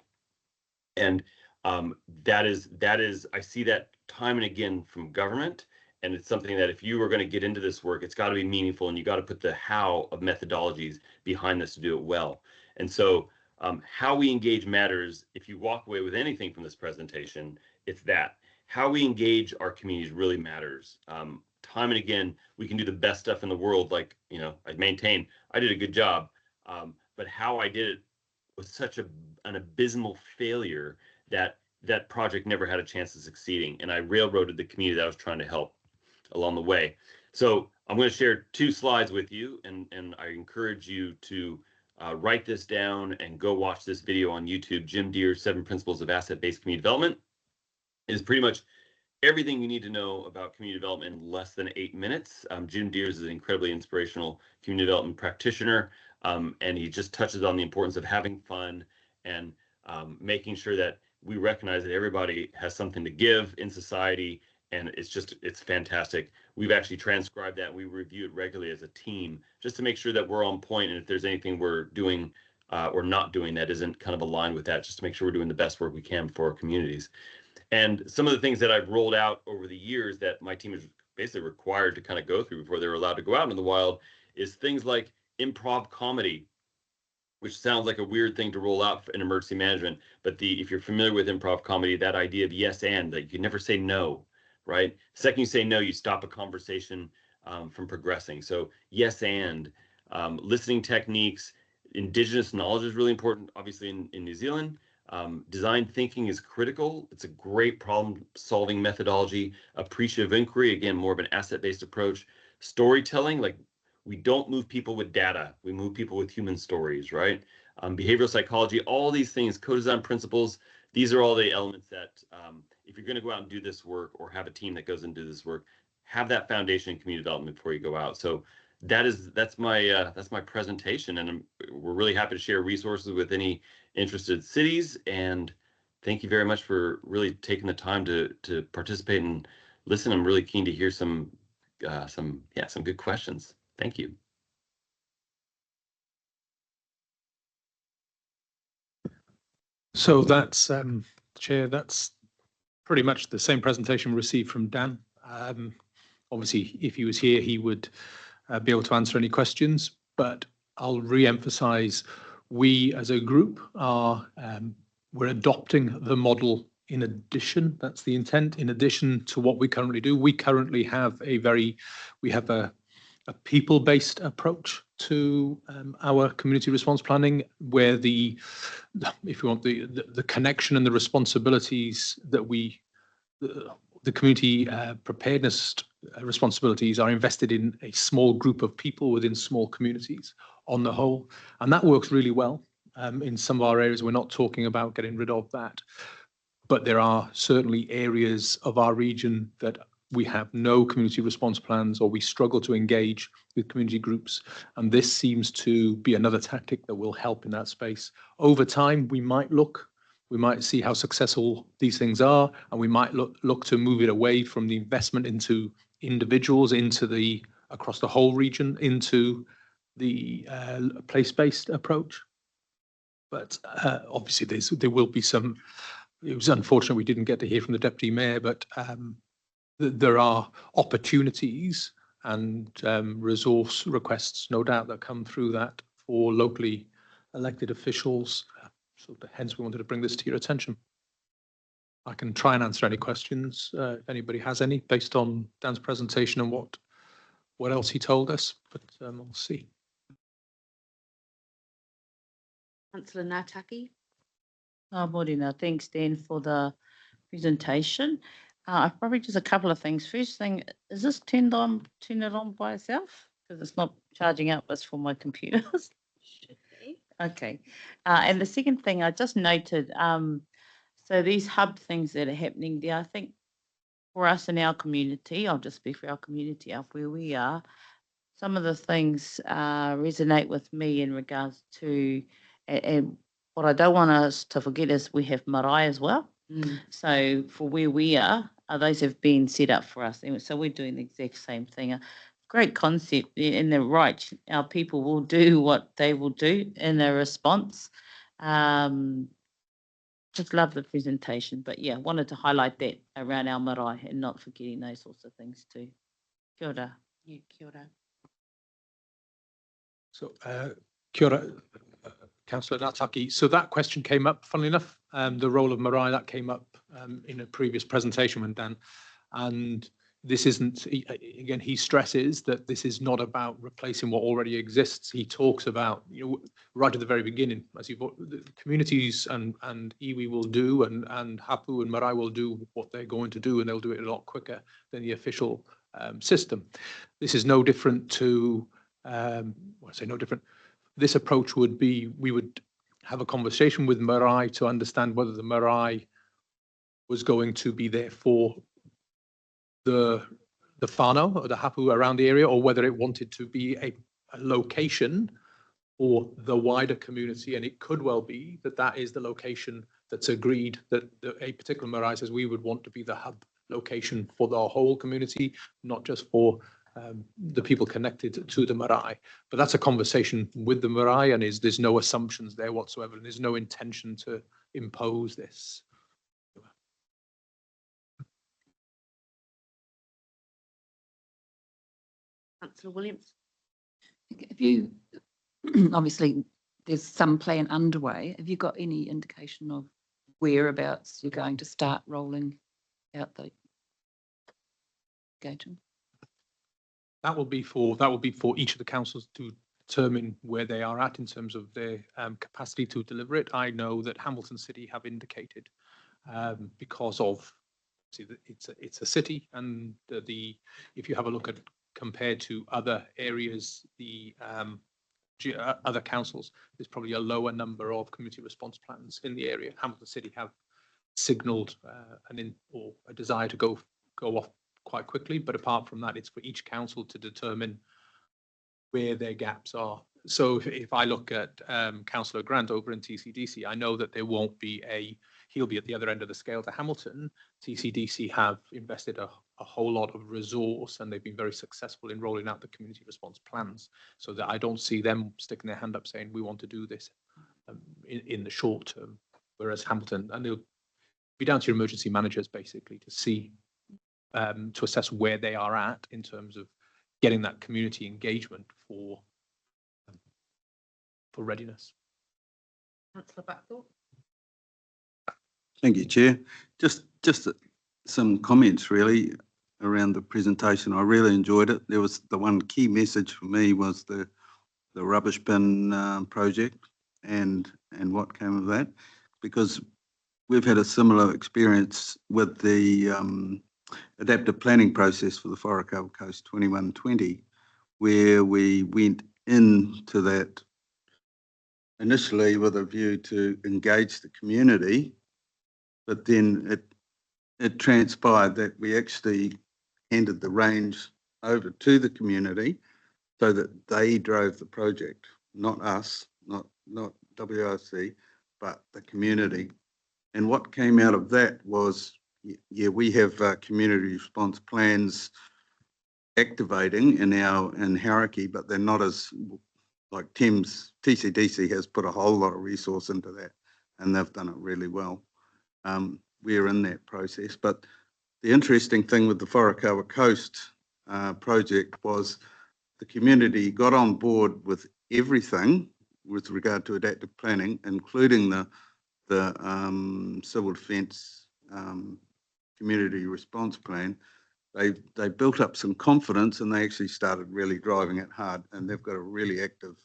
And that is I see that time and again from government. And it's something that if you are going to get into this work, it's got to be meaningful, and you got to put the how of methodologies behind this to do it well. And so how we engage matters. If you walk away with anything from this presentation, it's that. How we engage our communities really matters. Time and again, we can do the best stuff in the world. Like, you know, I did a good job. But how I did it was such an abysmal failure that that project never had a chance of succeeding. And I railroaded the community that I was trying to help along the way. So I'm going to share 2 slides with you, and I encourage you to write this down and go watch this video on YouTube. Jim Deere's 7 Principles of Asset-Based Community Development is pretty much everything you need to know about community development in less than 8 minutes. Jim Deere's is an incredibly inspirational community development practitioner, and he just touches on the importance of having fun and making sure that we recognize that everybody has something to give in society, and it's fantastic. We've actually transcribed that. We review it regularly as a team just to make sure that we're on point, and if there's anything we're doing or not doing that isn't kind of aligned with that, just to make sure we're doing the best work we can for our communities. And some of the things that I've rolled out over the years that my team is basically required to kind of go through before they're allowed to go out in the wild is things like improv comedy, which sounds like a weird thing to roll out in emergency management. But if you're familiar with improv comedy, that idea of yes and, that you can never say no, right? The second you say no, you stop a conversation from progressing. So yes and, listening techniques, indigenous knowledge is really important, obviously in New Zealand. Design thinking is critical. It's a great problem-solving methodology. Appreciative inquiry, again, more of an asset-based approach. Storytelling, like we don't move people with data. We move people with human stories, right? Behavioral psychology, all these things, co-design principles, these are all the elements that if you're going to go out and do this work or have a team that goes and do this work, have that foundation in community development before you go out. So that's my presentation, and we're really happy to share resources with any interested cities. And thank you very much for really taking the time to participate and listen. I'm really keen to hear some good questions. Thank you. So that's, Chair, that's pretty much the same presentation we received from Dan. Obviously, if he was here, he would be able to answer any questions, but I'll re-emphasize, we as a group are, we're adopting the model in addition, that's the intent, in addition to what we currently do. We currently have a people-based approach to our community response planning, where if you want, the connection and the responsibilities that the community preparedness responsibilities are invested in a small group of people within small communities on the whole, and that works really well. In some of our areas, we're not talking about getting rid of that, but there are certainly areas of our region that we have no community response plans, or we struggle to engage with community groups. And this seems to be another tactic that will help in that space. Over time, we might see how successful these things are, and we might look to move it away from the investment into individuals, across the whole region, into the place-based approach. But obviously there will be some. It was unfortunate we didn't get to hear from the Deputy Mayor, but there are opportunities and resource requests, no doubt, that come through that for locally elected officials. So hence we wanted to bring this to your attention. I can try and answer any questions if anybody has any, based on Dan's presentation and what else he told us, but we'll see. Councillor Nataki. Morena, thanks Dan for the presentation. I've probably just a couple of things. First thing, is this turned it on by itself? Because it's not charging up, it's for my computers. Should be. Okay. And the second thing I just noted, so these hub things that are happening there, I think for us in our community, I'll just speak for our community of where we are, some of the things resonate with me in regards to, and what I don't want us to forget is we have marae as well. So for where we are, those have been set up for us. And so we're doing the exact same thing. A great concept, and they're right. Our people will do what they will do in their response. Just love the presentation, but yeah, wanted to highlight that around our marae and not forgetting those sorts of things too. Kia ora. Yeah, kia ora. So, kia ora, Councillor Nataki. So that question came up, funnily enough, the role of marae, that came up in a previous presentation with Dan. And this isn't, again, he stresses that this is not about replacing what already exists. He talks about, right at the very beginning, as the communities and iwi will do, and hapu and marae will do what they're going to do, and they'll do it a lot quicker than the official system. This is no different to, I say no different. This approach would be, we would have a conversation with marae to understand whether the marae was going to be there for the whānau or the hapu around the area, or whether it wanted to be a location for the wider community. And it could well be that that is the location that's agreed, that a particular marae says we would want to be the hub location for the whole community, not just for the people connected to the marae. But that's a conversation with the marae, and there's no assumptions there whatsoever, and there's no intention to impose this. Councillor Williams. If you, obviously, there's some plan underway. Have you got any indication of whereabouts you're going to start rolling out the engagement? That will be for each of the councils to determine where they are at in terms of their capacity to deliver it. I know that Hamilton City have indicated, because of, see, it's a city, and if you have a look at compared to other areas, the other councils, there's probably a lower number of community response plans in the area. Hamilton City have signalled a desire to go off quite quickly, but apart from that, it's for each council to determine where their gaps are. So if I look at Councillor Grant over in TCDC, I know that there won't be he'll be at the other end of the scale to Hamilton. TCDC have invested a whole lot of resource, and they've been very successful in rolling out the community response plans, so that I don't see them sticking their hand up saying we want to do this in the short term. Whereas Hamilton, and it'll be down to your emergency managers basically to see, to assess where they are at in terms of getting that community engagement for readiness. Councillor Buckthorpe. Thank you, Chair. Just some comments really around the presentation. I really enjoyed it. There was the one key message for me was the rubbish bin project and what came of that, because we've had a similar experience with the adaptive planning process for the Wharekau Coast 2120, where we went into that initially with a view to engage the community, but then it transpired that we actually handed the reins over to the community so that they drove the project, not us, not WRC, but the community. And what came out of that was, yeah, we have community response plans activating in Karakia, but they're not as, like TCDC has put a whole lot of resource into that, and they've done it really well. We're in that process, but the interesting thing with the Wharakawa Coast project was the community got on board with everything with regard to adaptive planning, including the civil defence community response plan. They built up some confidence and they actually started really driving it hard, and they've got a really active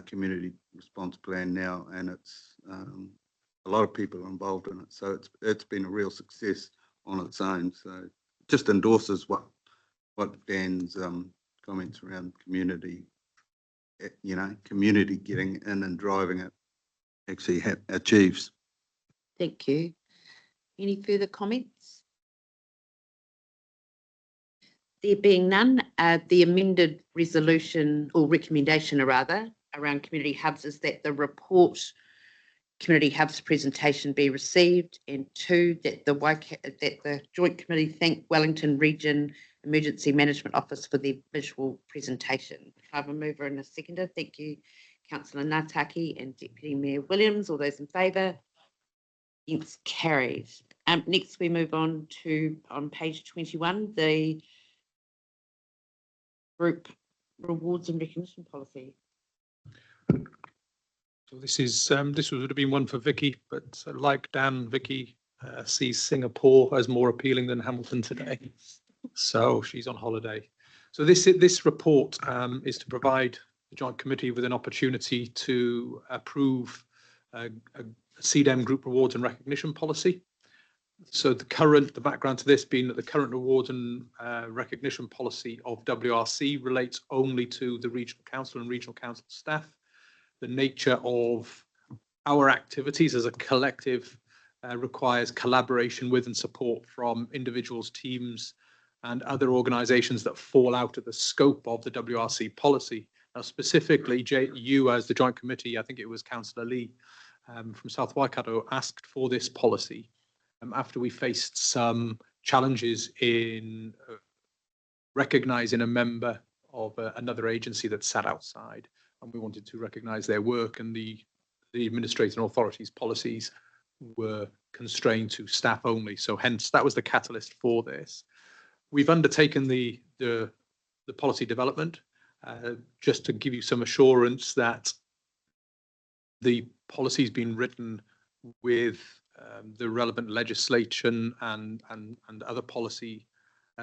community response plan now, and it's a lot of people are involved in it. So it's been a real success on its own. So it just endorses what Dan's comments around community, community getting in and driving it actually achieves. Thank you. Any further comments? There being none, the amended resolution or recommendation rather around community hubs is that the report community hubs presentation be received, and 2, that the joint committee thank Wellington Region Emergency Management Office for their visual presentation. Can I have a mover and a seconder? Thank you, Councillor Ngātaki and Deputy Mayor Williams. All those in favour? It's carried. Next we move on to, on page 21, the group rewards and recognition policy. So this would have been one for Vicky, but like Dan, Vicky sees Singapore as more appealing than Hamilton today, so she's on holiday. So this report is to provide the Joint Committee with an opportunity to approve a CDEM group rewards and recognition policy. So the background to this being that the current rewards and recognition policy of WRC relates only to the regional council and regional council staff. The nature of our activities as a collective requires collaboration with and support from individuals, teams, and other organisations that fall out of the scope of the WRC policy. Now, specifically, you as the Joint Committee, I think it was Councillor Lee from South Waikato, asked for this policy after we faced some challenges in recognising a member of another agency that sat outside. And we wanted to recognise their work, and the administrative authorities' policies were constrained to staff only. So hence, that was the catalyst for this. We've undertaken the policy development just to give you some assurance that the policy's been written with the relevant legislation and other policy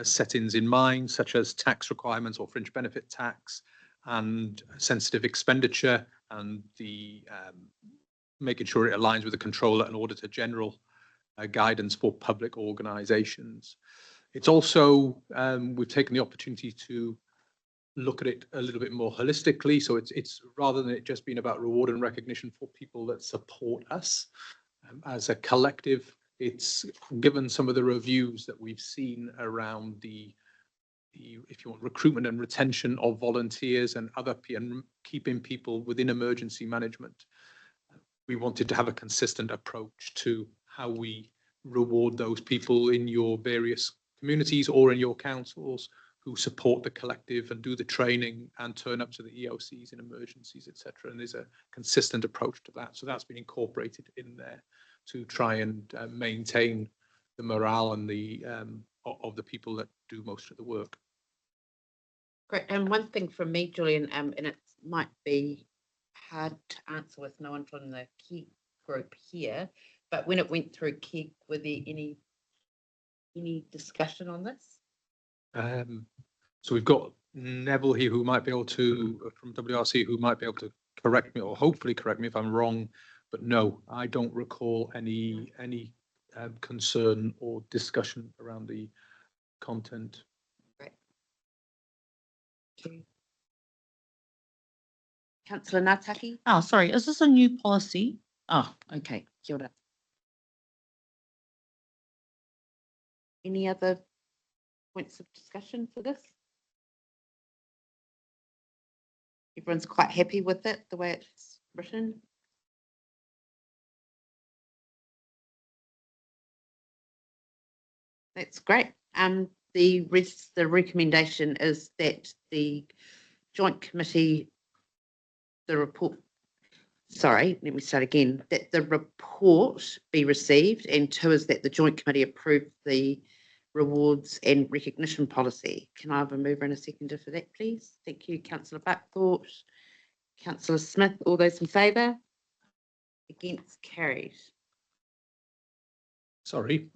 settings in mind, such as tax requirements or fringe benefit tax, and sensitive expenditure, and the making sure it aligns with the Controller and Auditor General guidance for public organisations. It's also, we've taken the opportunity to look at it a little bit more holistically. So it's rather than it just being about reward and recognition for people that support us as a collective, it's given some of the reviews that we've seen around the if you want, recruitment and retention of volunteers and keeping people within emergency management. We wanted to have a consistent approach to how we reward those people in your various communities or in your councils who support the collective and do the training and turn up to the EOCs in emergencies, etc. And there's a consistent approach to that. So that's been incorporated in there to try and maintain the morale and the of the people that do most of the work. Great. And one thing from me, Julian, and it might be hard to answer with no one from the KEG group here, but when it went through KEG, were there any discussion on this? So we've got Neville here who might be able to, from WRC, who might be able to correct me or hopefully correct me if I'm wrong, but no, I don't recall any concern or discussion around the content. Great. Okay. Councillor Ngātaki? Oh, sorry, is this a new policy? Oh, okay. Kia ora. Any other points of discussion for this? Everyone's quite happy with it, the way it's written? That's great. The recommendation is that the Joint Committee, the report, sorry, let me start again, that the report be received, and 2 is that the joint committee approve the rewards and recognition policy. Can I have a mover and a seconder for that, please? Thank you, councillor Buckthorpe. Councillor Smith, all those in favour? Against, carried. Sorry,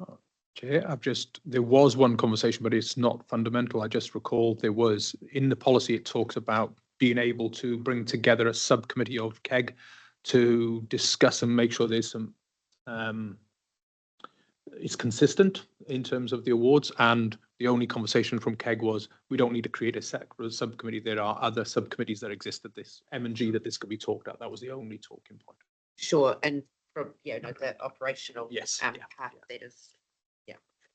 Chair, there was one conversation, but it's not fundamental. I just recalled there was, in the policy, it talks about being able to bring together a subcommittee of KEG to discuss and make sure there's some, it's consistent in terms of the awards. And the only conversation from KEG was, we don't need to create a separate subcommittee. There are other subcommittees that exist at this M&G that this could be talked at. That was the only talking point. Sure, and from, the operational Yes, part, that is,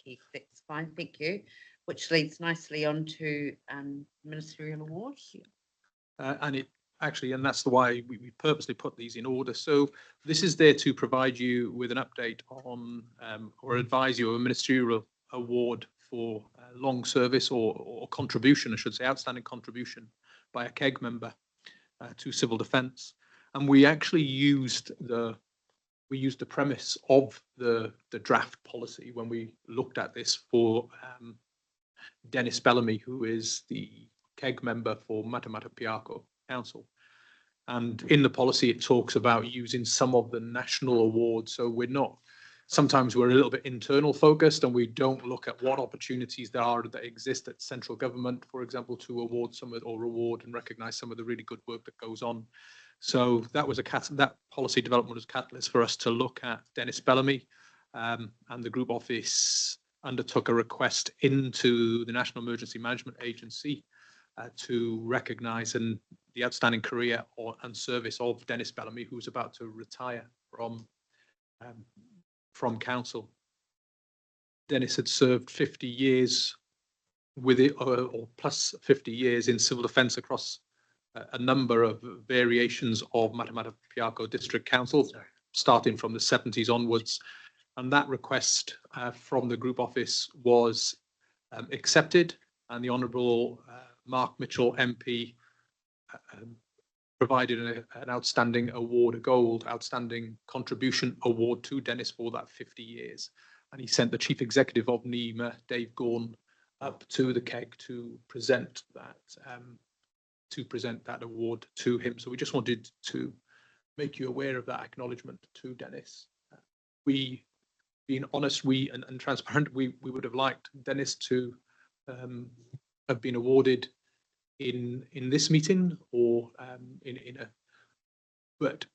key, that's fine, thank you. Which leads nicely on to Ministerial Award. And it actually, and that's why we purposely put these in order. So this is there to provide you with an update on or advise you of a ministerial award for long service or contribution, I should say, outstanding contribution by a KEG member to civil defence. And we actually used the premise of the draft policy when we looked at this for Dennis Bellamy, who is the KEG member for Matamata Piako Council. And in the policy, it talks about using some of the national awards. So sometimes we're a little bit internal focused and we don't look at what opportunities there are that exist at central government, for example, to award or reward and recognise some of the really good work that goes on. So that was that policy development was a catalyst for us to look at Dennis Bellamy, and the Group Office undertook a request into the National Emergency Management Agency to recognise the outstanding career and service of Dennis Bellamy, who's about to retire from council. Dennis had served 50 years with it, or plus 50 years in civil defence across a number of variations of Matamata Piako District Council, starting from the 70s onwards. And that request from the Group Office was accepted, and the Honourable Mark Mitchell MP provided an outstanding award, a gold outstanding contribution award to Dennis for that 50 years. And he sent the Chief Executive of NEMA, Dave Gaughan, up to the KEG to present that award to him. So we just wanted to make you aware of that acknowledgement to Dennis. Being honest, and transparent, we would have liked Dennis to have been awarded in this meeting or but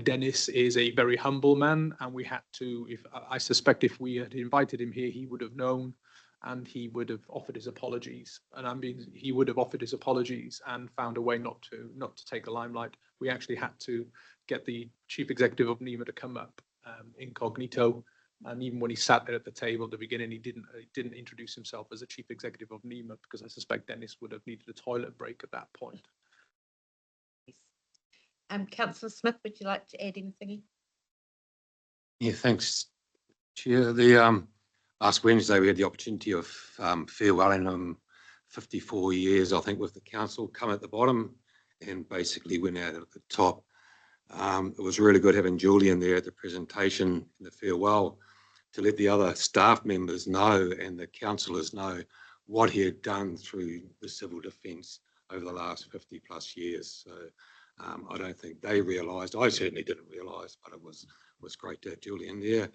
Dennis is a very humble man, and we had to, I suspect if we had invited him here, he would have known, and he would have offered his apologies. And he would have offered his apologies and found a way not to take the limelight. We actually had to get the Chief Executive of NEMA to come up incognito. And even when he sat there at the table at the beginning, he didn't introduce himself as a Chief Executive of NEMA, because I suspect Dennis would have needed a toilet break at that point. Councillor Smith, would you like to add anything? Yeah, thanks, Chair. Last Wednesday we had the opportunity of farewelling him. 54 years, I think, with the council, come at the bottom and basically went out at the top. It was really good having Julian there at the presentation, the farewell, to let the other staff members know and the councillors know what he had done through the civil defence over the last 50 plus years. So I don't think they realised, I certainly didn't realise, but it was great to have Julian there.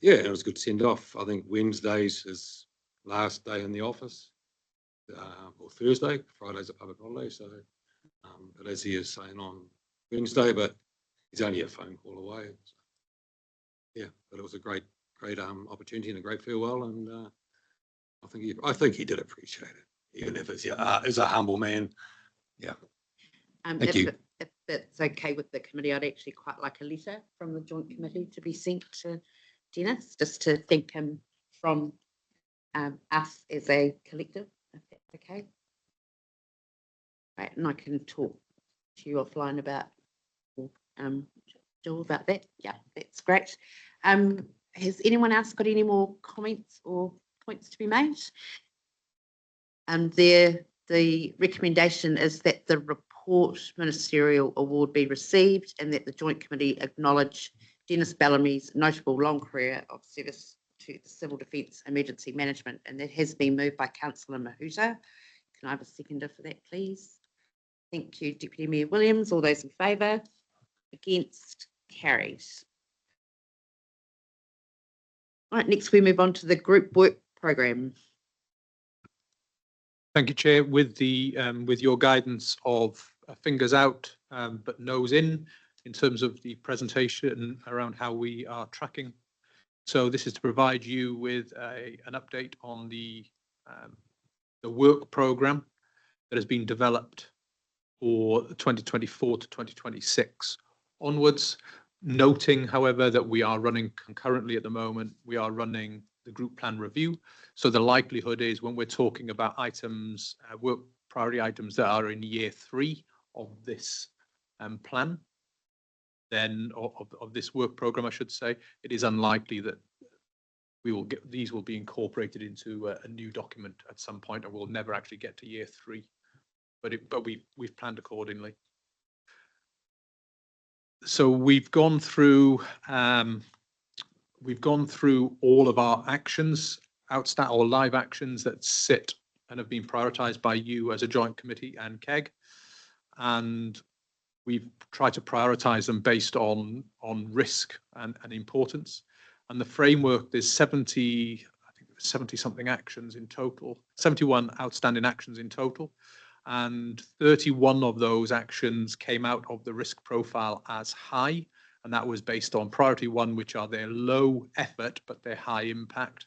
Yeah, it was a good send off. I think Wednesday's his last day in the office, or Thursday. Friday's a public holiday, so but as he is saying on Wednesday, but he's only a phone call away. So, yeah, but it was a great opportunity and a great farewell, and I think he did appreciate it, even if it's a humble man. Yeah. Thank you. If it's okay with the committee, I'd actually quite like a letter from the joint committee to be sent to Dennis, just to thank him from us as a collective, if that's okay. Right, and I can talk to you offline about that. Yeah, that's great. Has anyone else got any more comments or points to be made? The recommendation is that the report Port Ministerial Award be received and that the Joint Committee acknowledge Dennis Bellamy's notable long career of service to the Civil Defence Emergency Management. And that has been moved by Councillor Mahuta. Can I have a seconder for that, please? Thank you, Deputy Mayor Williams. All those in favour? Against? Carried. All right, next we move on to the group work programme. Thank you, Chair. With your guidance of fingers out but nose in terms of the presentation around how we are tracking. So this is to provide you with an update on the work programme that has been developed for 2024 to 2026 onwards. Noting, however, that we are running concurrently at the moment, we are running the group plan review. So the likelihood is when we're talking about items, work priority items that are in year 3 of this plan, then of this work program, I should say, it is unlikely that these will be incorporated into a new document at some point, and we'll never actually get to year 3. But we've planned accordingly. So we've gone through all of our actions, outstanding or live actions that sit and have been prioritised by you as a joint committee and KEG, and we've tried to prioritise them based on risk and importance. And the framework, there's 70 something actions in total, 71 outstanding actions in total. And 31 of those actions came out of the risk profile as high. And that was based on priority 1, which are their low effort, but they're high impact.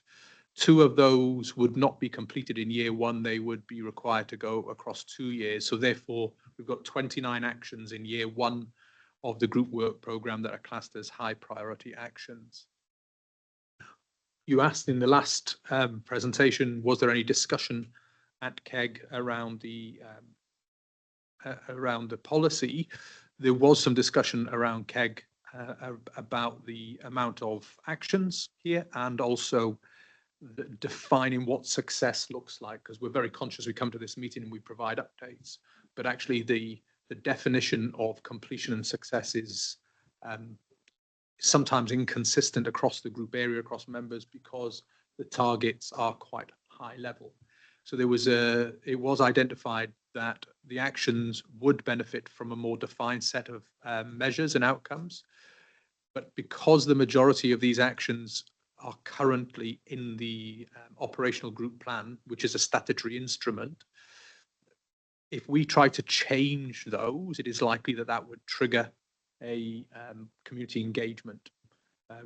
2 of those would not be completed in year 1. They would be required to go across 2 years. So therefore, we've got 29 actions in year 1 of the group work programme that are classed as high priority actions. You asked in the last presentation, was there any discussion at KEG around the policy? There was some discussion around KEG about the amount of actions here, and also defining what success looks like, because we're very conscious we come to this meeting and we provide updates, but actually the definition of completion and success is sometimes inconsistent across the group area, across members, because the targets are quite high level. So it was identified that the actions would benefit from a more defined set of measures and outcomes. But because the majority of these actions are currently in the operational group plan, which is a statutory instrument, if we try to change those, it is likely that that would trigger a community engagement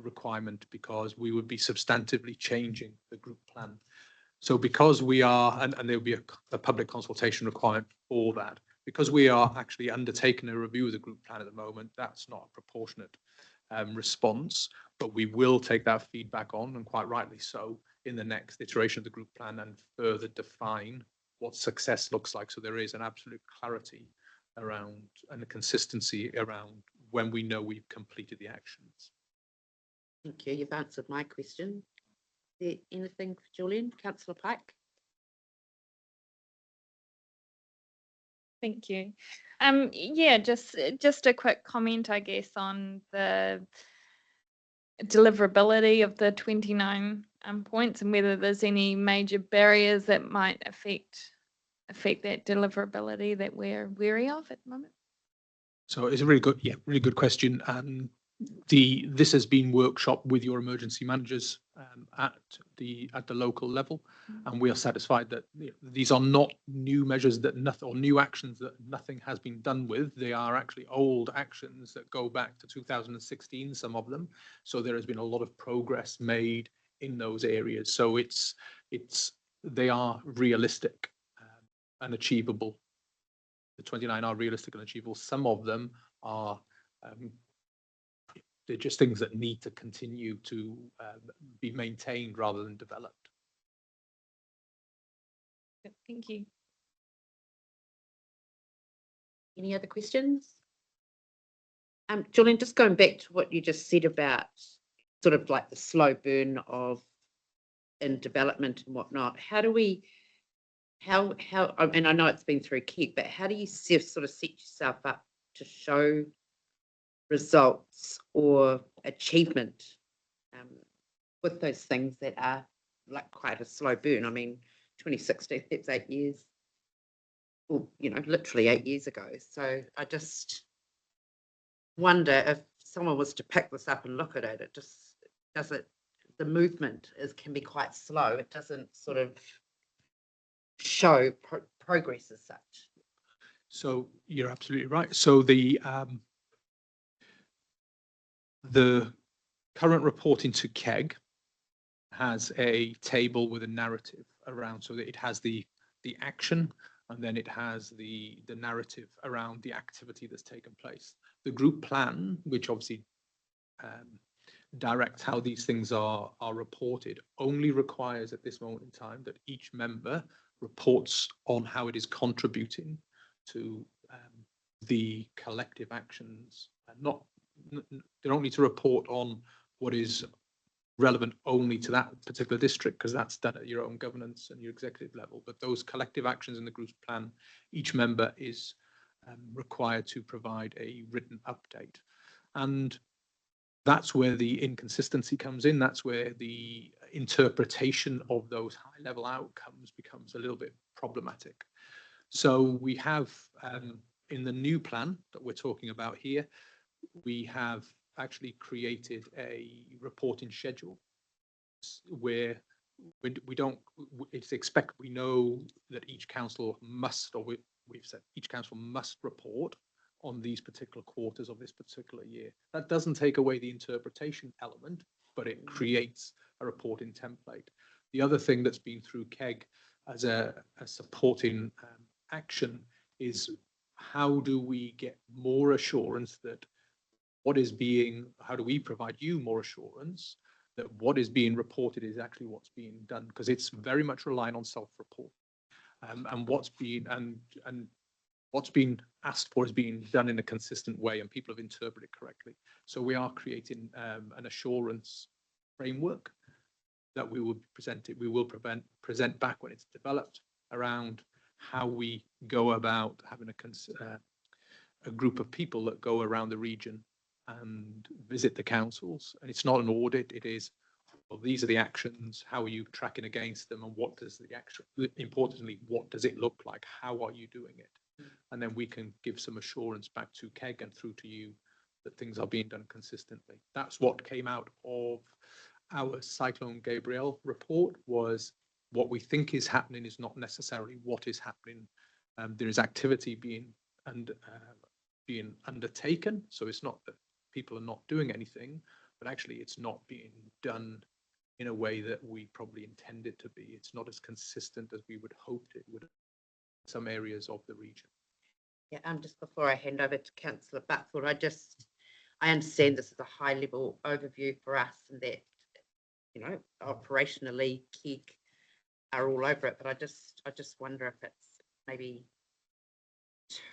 requirement, because we would be substantively changing the group plan. So because we are, and there'll be a public consultation requirement for that, because we are actually undertaking a review of the group plan at the moment, that's not a proportionate response, but we will take that feedback on, and quite rightly so, in the next iteration of the group plan, and further define what success looks like. So there is an absolute clarity around and a consistency around when we know we've completed the actions. Thank you. You've answered my question. Is there anything for Julian? Councillor Pike? Thank you. Yeah, just a quick comment, I guess, on the deliverability of the 29 points, and whether there's any major barriers that might affect that deliverability that we're wary of at the moment. So it's a really good question, and this has been workshopped with your emergency managers at the local level, and we are satisfied that these are not new measures that nothing, or new actions that nothing has been done with. They are actually old actions that go back to 2016, some of them. So there has been a lot of progress made in those areas. So they are realistic and achievable. The 29 are realistic and achievable. Some of them are they're just things that need to continue to be maintained rather than developed. Thank you. Any other questions? Julian, just going back to what you just said about sort of like the slow burn in development and whatnot, how do we and I know it's been through KEG, but how do you sort of set yourself up to show results or achievement with those things that are like quite a slow burn? I mean, 2016, that's 8 years. Well, literally 8 years ago. So I just wonder if someone was to pick this up and look at it, the movement can be quite slow. It doesn't sort of show progress as such. So you're absolutely right. So the current reporting to KEG has a table with a narrative around, so that it has the action, and then it has the narrative around the activity that's taken place. The group plan, which obviously directs how these things are reported, only requires at this moment in time that each member reports on how it is contributing to the collective actions, and they don't need to report on what is relevant only to that particular district, because that's done at your own governance and your executive level. But those collective actions in the group's plan, each member is required to provide a written update. And that's where the inconsistency comes in. That's where the interpretation of those high-level outcomes becomes a little bit problematic. So we have, in the new plan that we're talking about here, we have actually created a reporting schedule where we know that each council must, or we've said each council must report on these particular quarters of this particular year. That doesn't take away the interpretation element, but it creates a reporting template. The other thing that's been through KEG as a supporting action is, how do we get more assurance that how do we provide you more assurance that what is being reported is actually what's being done? Because it's very much relying on self-report, and what's being asked for is being done in a consistent way, and people have interpreted correctly. So we are creating an assurance framework that we will present back when it's developed, around how we go about having a group of people that go around the region and visit the councils. And it's not an audit, it is, well, these are the actions, how are you tracking against them, and what does importantly, what does it look like? How are you doing it? And then we can give some assurance back to KEG and through to you that things are being done consistently. That's what came out of our Cyclone Gabrielle report, was what we think is happening is not necessarily what is happening. There is activity being undertaken, so it's not that people are not doing anything, but actually it's not being done in a way that we probably intend it to be. It's not as consistent as we would hope it would in some areas of the region. Yeah, just before I hand over to Councillor Buckford, I understand this is a high level overview for us, and that operationally KEG are all over it, but I just wonder if it's maybe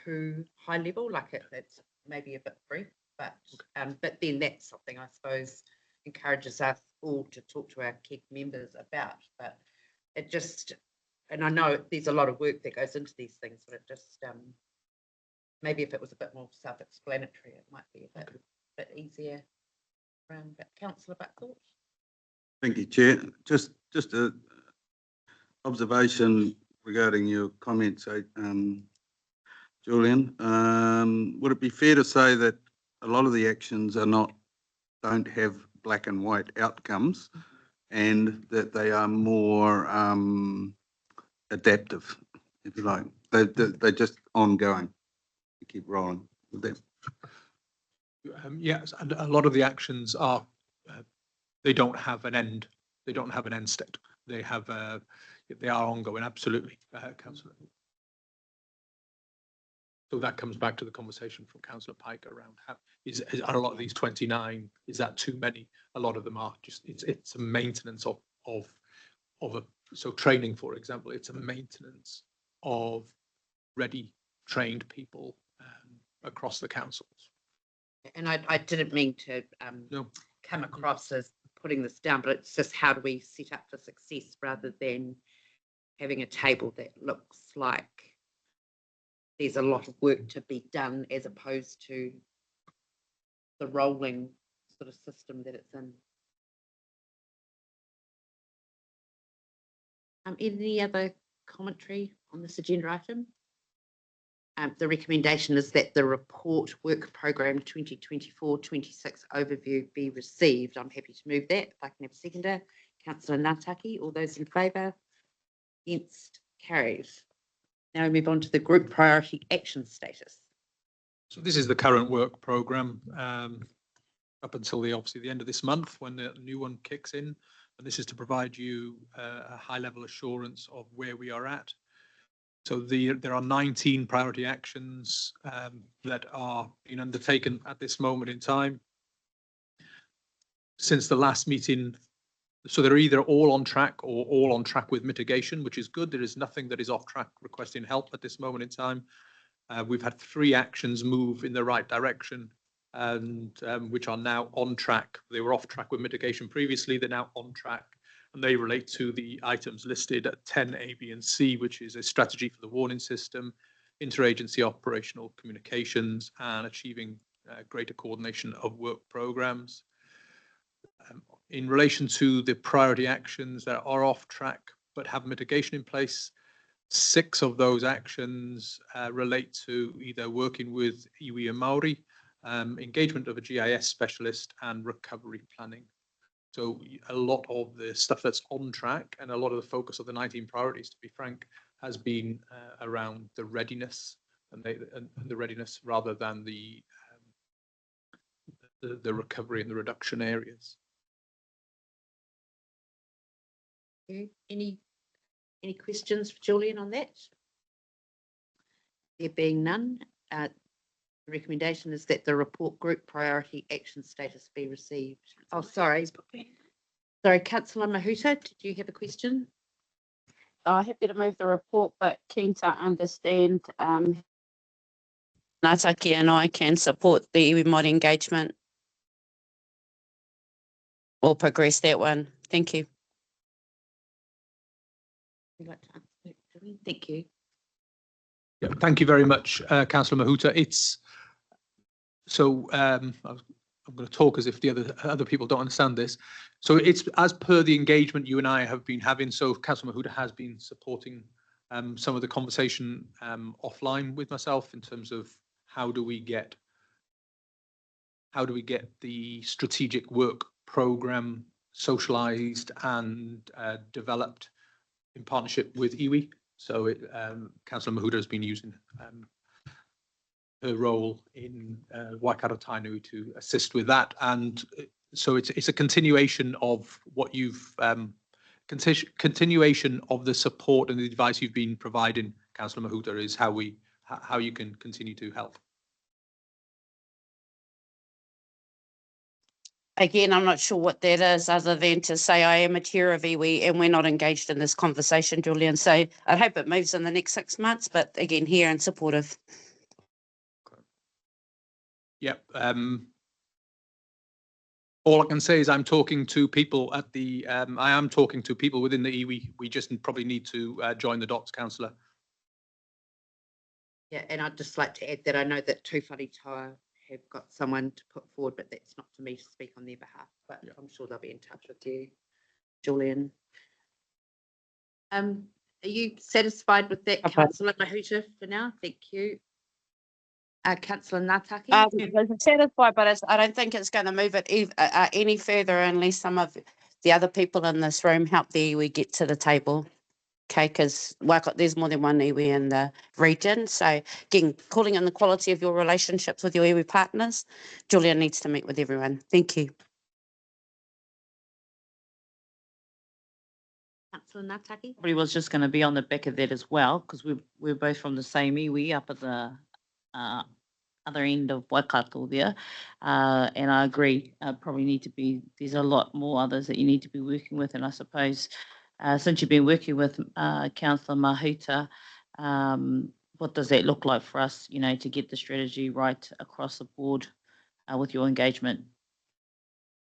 too high level, like it's maybe a bit brief, but then that's something I suppose encourages us all to talk to our KEG members about. But it just, and I know there's a lot of work that goes into these things, but it just maybe if it was a bit more self-explanatory, it might be a bit easier. But Councillor Buckthorpe. Thank you, Chair. Just a observation regarding your comments, Julian. Would it be fair to say that a lot of the actions don't have black and white outcomes, and that they are more adaptive, if you like? They're just ongoing. You keep rolling with them. Yes, and a lot of the actions are, they don't have an end. They don't have an end state. They are ongoing, absolutely, Councillor. So that comes back to the conversation from Councillor Pike around are a lot of these 29, is that too many? A lot of them are just, it's a maintenance so training, for example, it's a maintenance of ready, trained people across the councils. And I didn't mean to come across as putting this down, but it's just, how do we set up for success rather than having a table that looks like there's a lot of work to be done as opposed to the rolling sort of system that it's in. Any other commentary on this agenda item? The recommendation is that the report work program 2024-26 overview be received. I'm happy to move that. If I can have a seconder. Councillor Ngataki, all those in favour? Against? Carried. Now we move on to the group priority action status. So this is the current work programme up until obviously the end of this month when the new one kicks in. And this is to provide you a high level assurance of where we are at. So there are 19 priority actions that are being undertaken at this moment in time. Since the last meeting, so they're either all on track or all on track with mitigation, which is good. There is nothing that is off track requesting help at this moment in time. We've had 3 actions move in the right direction and which are now on track. They were off track with mitigation previously, they're now on track. And they relate to the items listed at 10 A, B and C, which is a strategy for the warning system, interagency operational communications and achieving greater coordination of work programs. In relation to the priority actions that are off track but have mitigation in place, 6 of those actions relate to either working with iwi and Māori, engagement of a GIS specialist and recovery planning. So a lot of the stuff that's on track and a lot of the focus of the 19 priorities, to be frank, has been around the readiness and the readiness rather than the recovery and the reduction areas. Okay. Any questions for Julian on that? There being none, the recommendation is that the report group priority action status be received. Oh, sorry. Sorry, Councillor Mahuta, did you have a question? Happy to move the report, but keen to understand Ngataki and I can support the iwi Māori engagement or progress that one. Thank you. Would you like to answer that, Julian? Thank you. Yeah, thank you very much, Councillor Mahuta. It's so I'm going to talk as if the other people don't understand this. So it's as per the engagement you and I have been having. So Councillor Mahuta has been supporting some of the conversation offline with myself in terms of how do we get the strategic work programme socialised and developed in partnership with iwi. So Councillor Mahuta has been using her role in Waikato Tainui to assist with that, and so it's a continuation of what you've continuation of the support and the advice you've been providing, Councillor Mahuta, is how you can continue to help. Again, I'm not sure what that is other than to say I am a chair of iwi and we're not engaged in this conversation, Julian. So I hope it moves in the next 6 months, but again, here and supportive. Yep. All I can say is I'm talking to people at the, I am talking to people within the iwi. We just probably need to join the dots, Councillor. Yeah, and I'd just like to add that I know that Tūwhare Toa have got someone to put forward, but that's not for me to speak on their behalf, but yeah, I'm sure they'll be in touch with you, Julian. Are you satisfied with that, Councillor Mahuta, for now? Thank you. Councillor Ngataki? I'm satisfied, but I don't think it's going to move it any further unless some of the other people in this room help the iwi get to the table. Okay, because there's more than one iwi in the region. So again, calling on the quality of your relationships with your iwi partners, Julia needs to meet with everyone. Thank you. Councillor Ngataki? Probably was just going to be on the back of that as well, because we're both from the same iwi up at the other end of Waikato there. And I agree, probably need to be, there's a lot more others that you need to be working with. And I suppose since you've been working with Councillor Mahuta, what does that look like for us, to get the strategy right across the board with your engagement?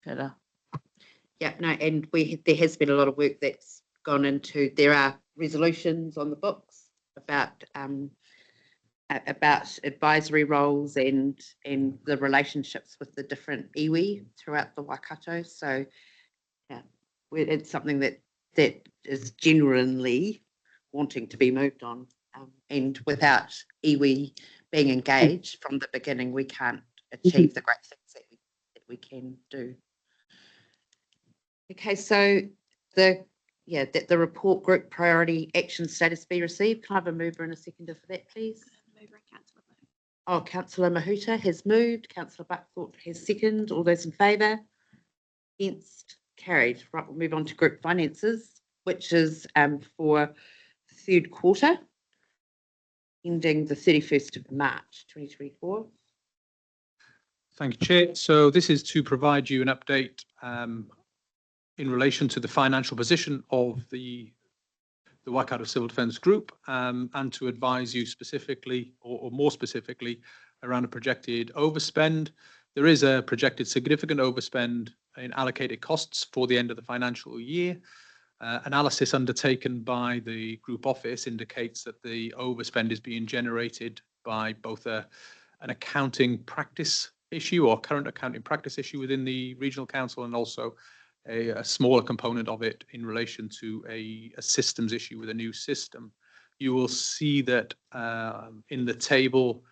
Peter? Yeah, no, and there has been a lot of work that's gone into, there are resolutions on the books about advisory roles and the relationships with the different iwi throughout the Waikato. So yeah, it's something that is genuinely wanting to be moved on. And without iwi being engaged from the beginning, we can't achieve the great things that we can do. Okay, so the report group priority action status be received. Can I have a mover and a seconder for that, please? Oh, Councillor Mahuta has moved. Councillor Buckthorpe has seconded. All those in favour? Against? Carried. Right, we'll move on to group finances, which is for the third quarter, ending the 31st of March 2024. Thank you, Chair. So this is to provide you an update in relation to the financial position of the Waikato Civil Defence Group, and to advise you specifically, or more specifically, around a projected overspend. There is a projected significant overspend in allocated costs for the end of the financial year. Analysis undertaken by the Group Office indicates that the overspend is being generated by both an accounting practice issue or current accounting practice issue within the Regional Council, and also a smaller component of it in relation to a systems issue with a new system. You will see that in the table,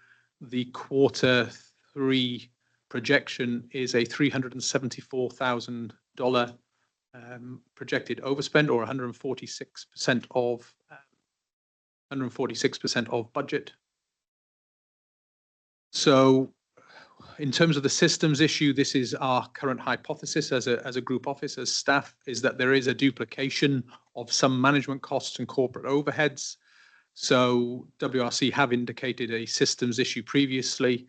the Q3 projection is a $374,000 projected overspend, or 146% of budget. So in terms of the systems issue, this is our current hypothesis as a group office, as staff, is that there is a duplication of some management costs and corporate overheads. So WRC have indicated a systems issue previously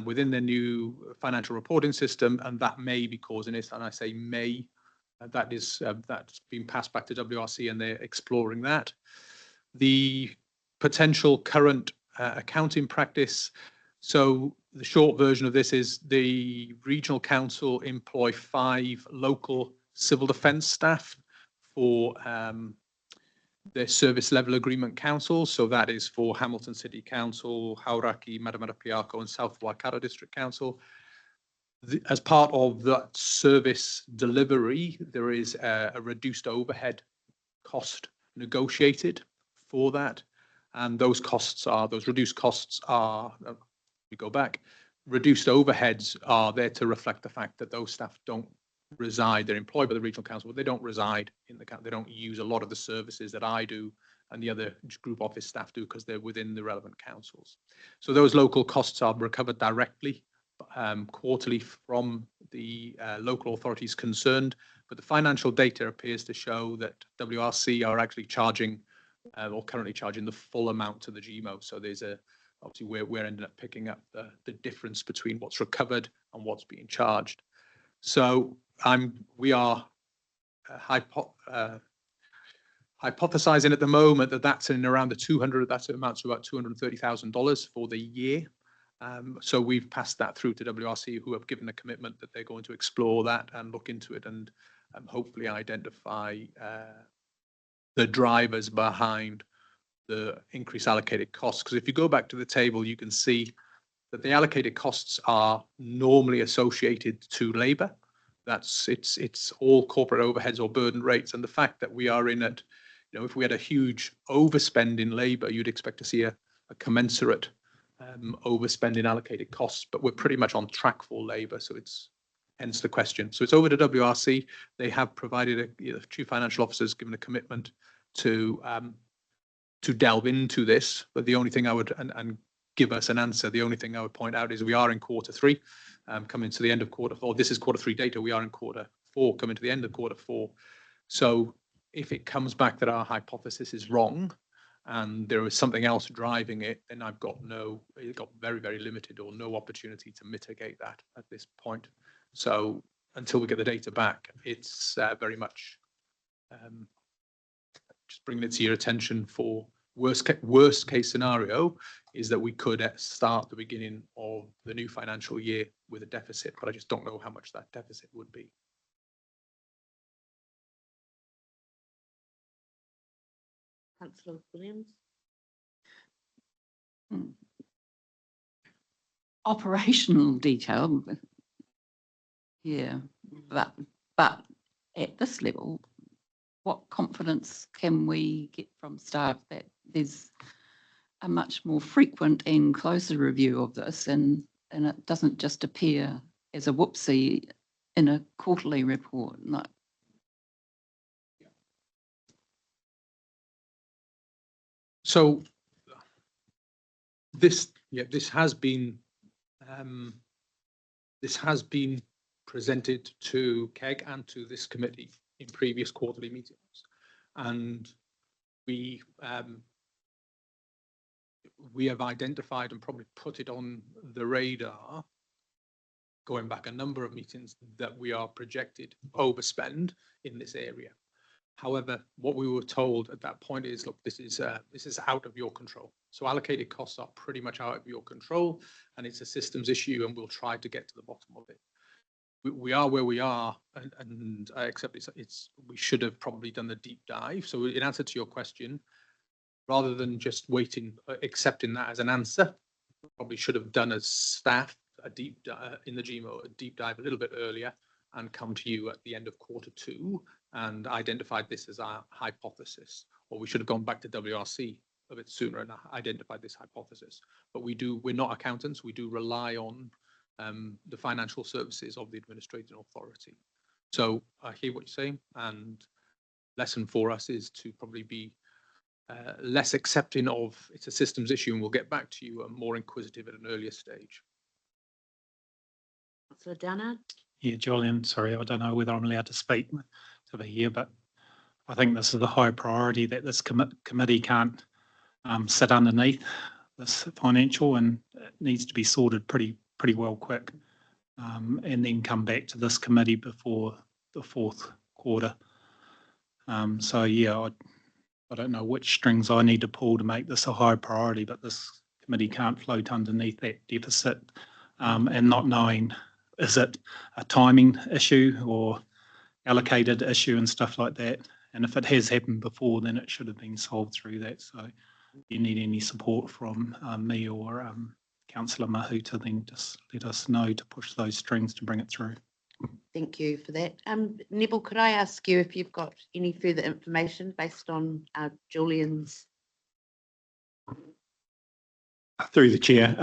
within the new financial reporting system, and that may be causing it. And I say may, that's been passed back to WRC, and they're exploring that. The potential current accounting practice. So the short version of this is the Regional Council employ 5 local civil defence staff for their service level agreement councils. So that is for Hamilton City Council, Hauraki, Matamarapiako and South Waikato District Council. As part of that service delivery, there is a reduced overhead cost negotiated for that. And those reduced costs are, we go back, reduced overheads are there to reflect the fact that those staff don't reside, they're employed by the Regional Council, but they don't reside in the council. They don't use a lot of the services that I do and the other group office staff do, because they're within the relevant councils. So those local costs are recovered directly quarterly from the local authorities concerned, but the financial data appears to show that WRC are actually charging or currently charging the full amount to the GMO. So there's obviously we're ending up picking up the difference between what's recovered and what's being charged. So we are hypothesizing at the moment that that's in around that amounts to about $230,000 for the year. So we've passed that through to WRC, who have given a commitment that they're going to explore that and look into it, and hopefully identify the drivers behind the increased allocated costs. Because if you go back to the table, you can see that the allocated costs are normally associated to labour. It's all corporate overheads or burden rates, and the fact that we are in it, if we had a huge overspend in labour, you'd expect to see a commensurate overspend in allocated costs, but we're pretty much on track for labour, so it's hence the question. So it's over to WRC. They have provided Chief Financial Officer's given a commitment to delve into this, but the only thing I would and give us an answer. The only thing I would point out is we are in Q3, coming to the end of Q4. This is Q3 data. We are in Q4, coming to the end of Q4. So if it comes back that our hypothesis is wrong and there is something else driving it, then I've got very, very limited or no opportunity to mitigate that at this point. So until we get the data back, it's very much just bringing it to your attention. For worst case scenario is that we could start the beginning of the new financial year with a deficit, but I just don't know how much that deficit would be. Councillor Williams? Operational detail. Yeah, but at this level, what confidence can we get from staff that there's a much more frequent and closer review of this, and it doesn't just appear as a whoopsie in a quarterly report? Like, So this has been presented to KEG and to this committee in previous quarterly meetings, and we have identified and probably put it on the radar going back a number of meetings that we are projected overspend in this area. However, what we were told at that point is, look, this is out of your control. So allocated costs are pretty much out of your control, and it's a systems issue, and we'll try to get to the bottom of it. We are where we are, and I accept we should have probably done the deep dive. So in answer to your question, rather than just waiting, accepting that as an answer, probably should have done as staff a deep dive in the GMO, a deep dive a little bit earlier, and come to you at the end of Q2 and identified this as our hypothesis. Or we should have gone back to WRC a bit sooner and identified this hypothesis. But we're not accountants. We do rely on the financial services of the administrative authority. So I hear what you're saying, and lesson for us is to probably be less accepting of it's a systems issue, and we'll get back to you, more inquisitive at an earlier stage. Councillor Downer? Yeah, Julian, sorry, I don't know whether I'm allowed to speak to the here, but I think this is a high priority that this committee can't sit underneath this financial, and it needs to be sorted pretty well quick, and then come back to this committee before the fourth quarter. So yeah, I don't know which strings I need to pull to make this a high priority, but this committee can't float underneath that deficit, and not knowing, is it a timing issue or allocated issue and stuff like that? And if it has happened before, then it should have been solved through that. So if you need any support from me or Councillor Mahu to then just let us know to push those strings to bring it through. Thank you for that. Neville, could I ask you if you've got any further information based on Julian's? Through the chair,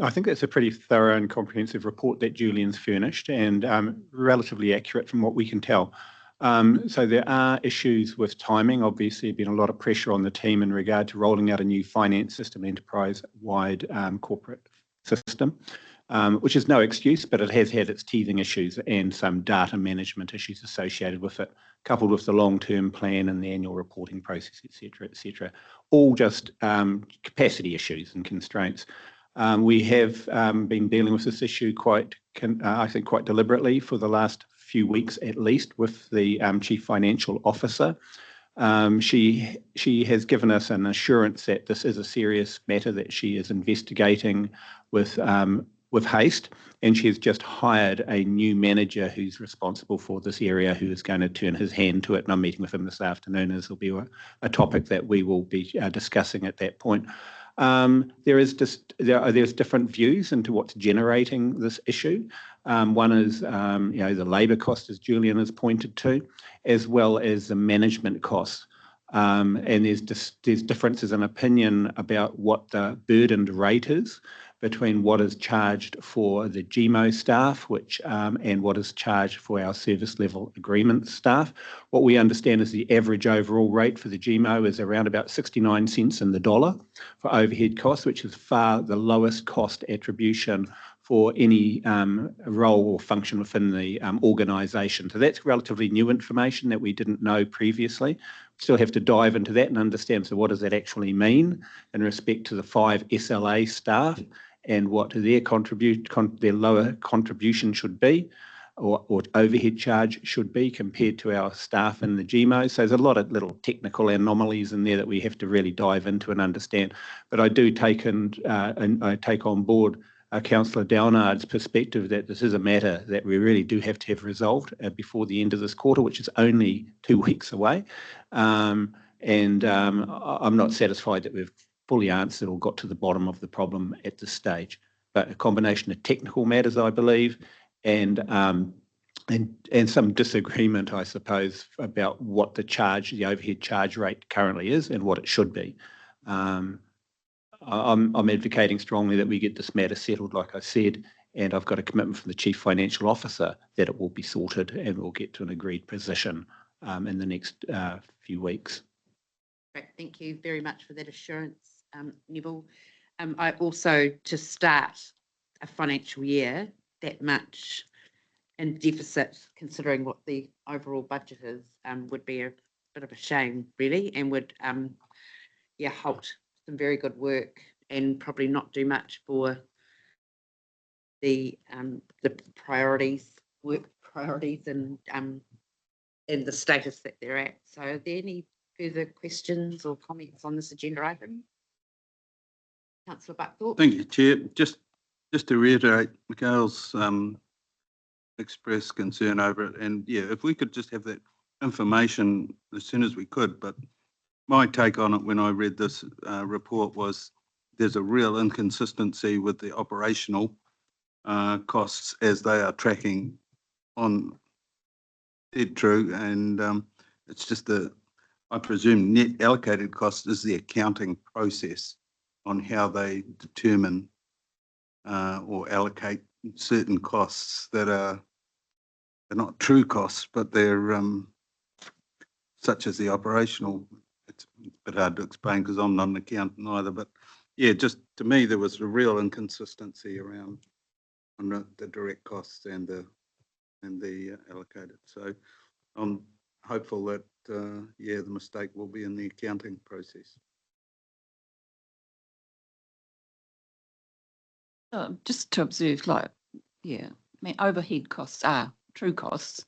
I think that's a pretty thorough and comprehensive report that Julian's furnished, and relatively accurate from what we can tell. So there are issues with timing. Obviously, been a lot of pressure on the team in regard to rolling out a new finance system, enterprise-wide corporate system, which is no excuse, but it has had its teething issues and some data management issues associated with it, coupled with the long-term plan and the annual reporting process, et cetera, all just capacity issues and constraints. We have been dealing with this issue I think quite deliberately for the last few weeks at least with the Chief Financial Officer. She has given us an assurance that this is a serious matter that she is investigating with haste, and she has just hired a new manager who's responsible for this area, who is going to turn his hand to it. And I'm meeting with him this afternoon, as will be a topic that we will be discussing at that point. There's different views into what's generating this issue. One is the labour cost, as Julian has pointed to, as well as the management costs. And there's differences in opinion about what the burdened rate is between what is charged for the GMO staff, and what is charged for our service level agreement staff. What we understand is the average overall rate for the GMO is around about 69 cents in the dollar for overhead costs, which is far the lowest cost attribution for any role or function within the organisation. So that's relatively new information that we didn't know previously. Still have to dive into that and understand, so what does that actually mean in respect to the 5 SLA staff and what their lower contribution should be, or overhead charge should be compared to our staff in the GMO. So there's a lot of little technical anomalies in there that we have to really dive into and understand. But I do take I take on board Councillor Downard's perspective that this is a matter that we really do have to have resolved before the end of this quarter, which is only 2 weeks away. And I'm not satisfied that we've fully answered or got to the bottom of the problem at this stage. But a combination of technical matters, I believe, and some disagreement, I suppose, about what the overhead charge rate currently is and what it should be. I'm advocating strongly that we get this matter settled, like I said, and I've got a commitment from the Chief Financial Officer that it will be sorted and we'll get to an agreed position in the next few weeks. Great, thank you very much for that assurance, Neville. I also, to start a financial year that much in deficit, considering what the overall budget is, would be a bit of a shame, really, and would halt some very good work and probably not do much for the work priorities and the status that they're at. So are there any further questions or comments on this agenda item? Councillor Buckthorpe. Thank you, Chair. Just to reiterate, Michael's expressed concern over it, and yeah, if we could just have that information as soon as we could. But my take on it when I read this report was there's a real inconsistency with the operational costs as they are tracking on dead true, and it's just I presume net allocated cost is the accounting process on how they determine or allocate certain costs that are not true costs, but they're such as the operational. It's a bit hard to explain because I'm not an accountant either, but yeah, just to me there was a real inconsistency around on the direct costs and the allocated. So I'm hopeful that yeah, the mistake will be in the accounting process. Just to observe, like, yeah, I mean, overhead costs are true costs.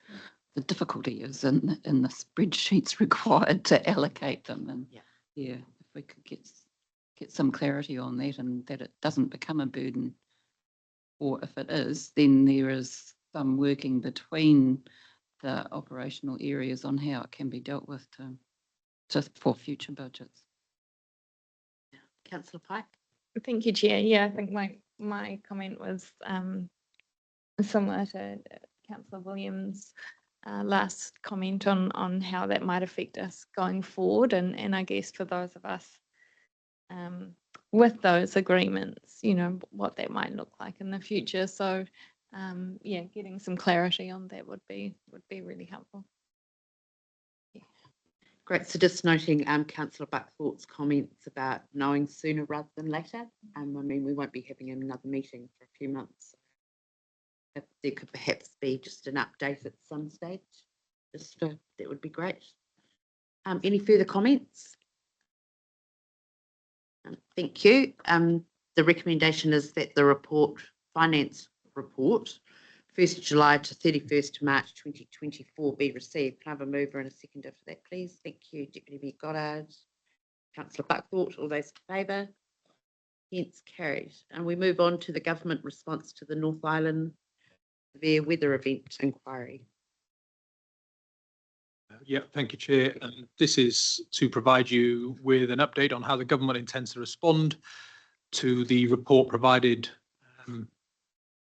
The difficulty is in the spreadsheets required to allocate them. And yeah, if we could get some clarity on that and that it doesn't become a burden, or if it is, then there is some working between the operational areas on how it can be dealt with just for future budgets. Councillor Pike. Thank you, Chair. Yeah, I think my comment was similar to Councillor Williams' last comment on how that might affect us going forward, and I guess for those of us with those agreements, you know, what that might look like in the future. So yeah, getting some clarity on that would be really helpful. Great. So just noting Councillor Buckthorpe's comments about knowing sooner rather than later. I mean, we won't be having another meeting for a few months. If there could perhaps be just an update at some stage, that would be great. Any further comments? Thank you. The recommendation is that the finance report, 1st July to 31st March 2024 be received. Can I have a mover and a seconder for that, please? Thank you, Deputy Mayor Goddard. Councillor Buckthorpe, all those in favour? Hence carried. And we move on to the government response to the North Island severe weather event inquiry. Yeah, thank you, Chair. And this is to provide you with an update on how the government intends to respond to the report provided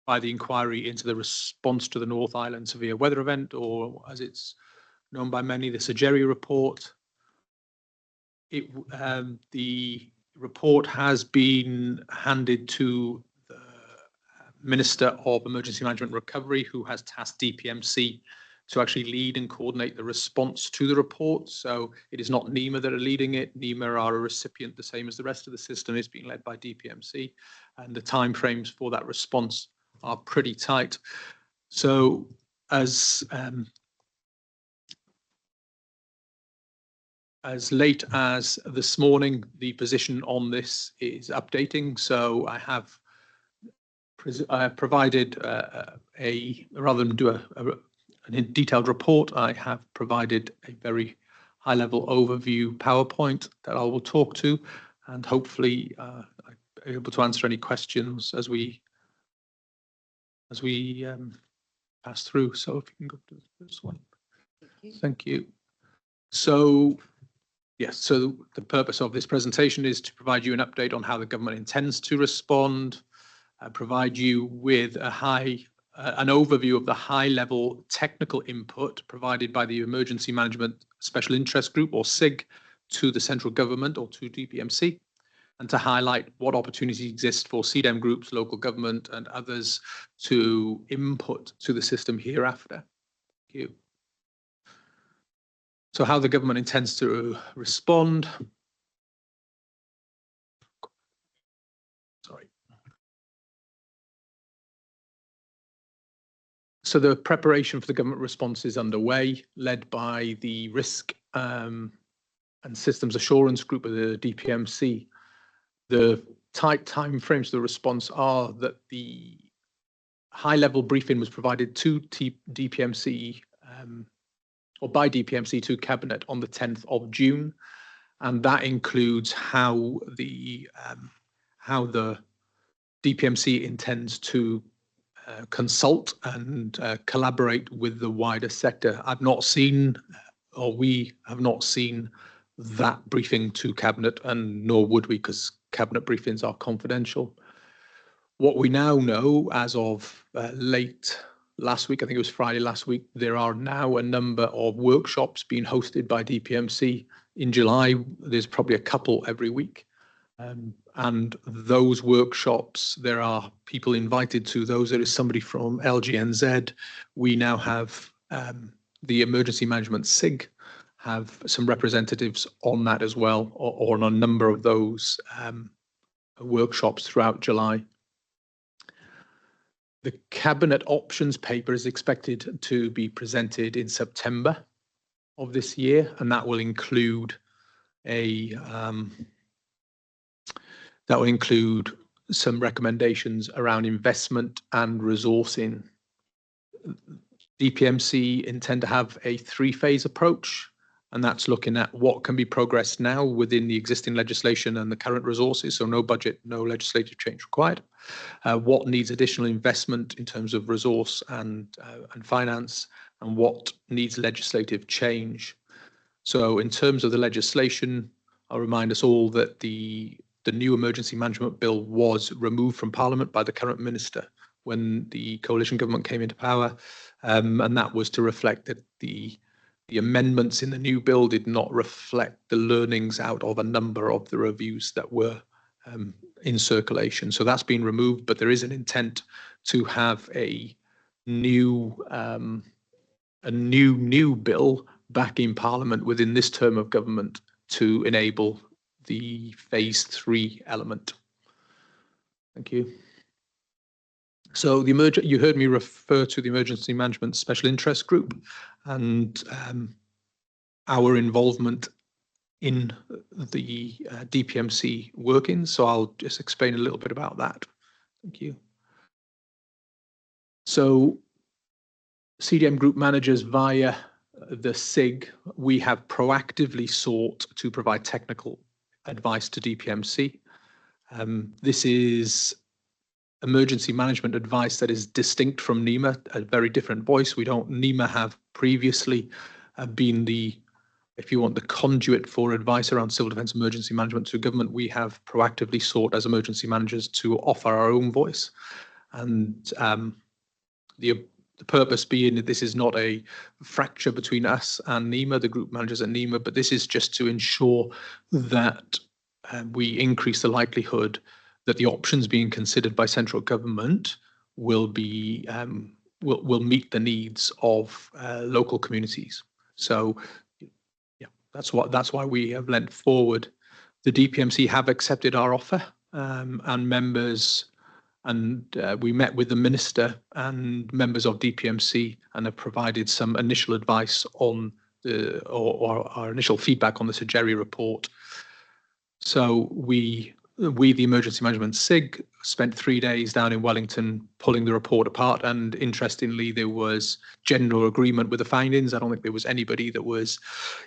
by the inquiry into the response to the North Island severe weather event, or as it's known by many, the Sever report. The report has been handed to the Minister of Emergency Management and Recovery, who has tasked DPMC to actually lead and coordinate the response to the report. So it is not NEMA that are leading it. NEMA are a recipient, the same as the rest of the system. Is being led by DPMC, and the timeframes for that response are pretty tight. So as late as this morning, the position on this is updating. So I have provided rather than do a detailed report, I have provided a very high-level overview PowerPoint that I will talk to, and hopefully I'm able to answer any questions as we pass through. So if you can go to the first one. Thank you. So Yes, so the purpose of this presentation is to provide you an update on how the government intends to respond, provide you with an overview of the high-level technical input provided by the Emergency Management Special Interest Group, or SIG, to the central government or to DPMC, and to highlight what opportunities exist for CDEM groups, local government and others to input to the system hereafter. Thank you. So how the government intends to respond. Sorry. So the preparation for the government response is underway, led by the Risk and Systems Assurance Group of the DPMC. The tight time frames for the response are that the high-level briefing was provided to DPMC or by DPMC to Cabinet on the 10th of June, and that includes how the DPMC intends to consult and collaborate with the wider sector. I've not seen, or we have not seen, that briefing to Cabinet, and nor would we, because Cabinet briefings are confidential. What we now know, as of late last week, I think it was Friday last week, there are now a number of workshops being hosted by DPMC. In July, there's probably a couple every week. And those workshops, there are people invited to those. There is somebody from LGNZ. We now have the Emergency Management SIG have some representatives on that as well, or on a number of those workshops throughout July. The Cabinet options paper is expected to be presented in September of this year, and that will include some recommendations around investment and resourcing. DPMC intend to have a three-phase approach, and that's looking at what can be progressed now within the existing legislation and the current resources, so no budget, no legislative change required. What needs additional investment in terms of resource and finance, and what needs legislative change. So in terms of the legislation, I'll remind us all that the new Emergency Management Bill was removed from Parliament by the current minister when the coalition government came into power, and that was to reflect that the amendments in the new bill did not reflect the learnings out of a number of the reviews that were in circulation. So that's been removed, but there is an intent to have a new bill back in Parliament within this term of government to enable the phase 3 element. Thank you. So you heard me refer to the Emergency Management Special Interest Group and our involvement in the DPMC workings. So I'll just explain a little bit about that. Thank you. So CDM group managers via the SIG, we have proactively sought to provide technical advice to DPMC. This is emergency management advice that is distinct from NEMA, a very different voice. NEMA have previously been the conduit for advice around civil defence emergency management to government. We have proactively sought as emergency managers to offer our own voice. And the purpose being that this is not a fracture between us and NEMA, the group managers at NEMA, but this is just to ensure that we increase the likelihood that the options being considered by central government will be will meet the needs of local communities. So yeah, that's why we have lent forward. The DPMC have accepted our offer, and members, and we met with the minister and members of DPMC and have provided some initial advice on or our initial feedback on the Segeri report. So we, the Emergency Management SIG, spent 3 days down in Wellington pulling the report apart, and interestingly, there was general agreement with the findings. I don't think there was anybody that was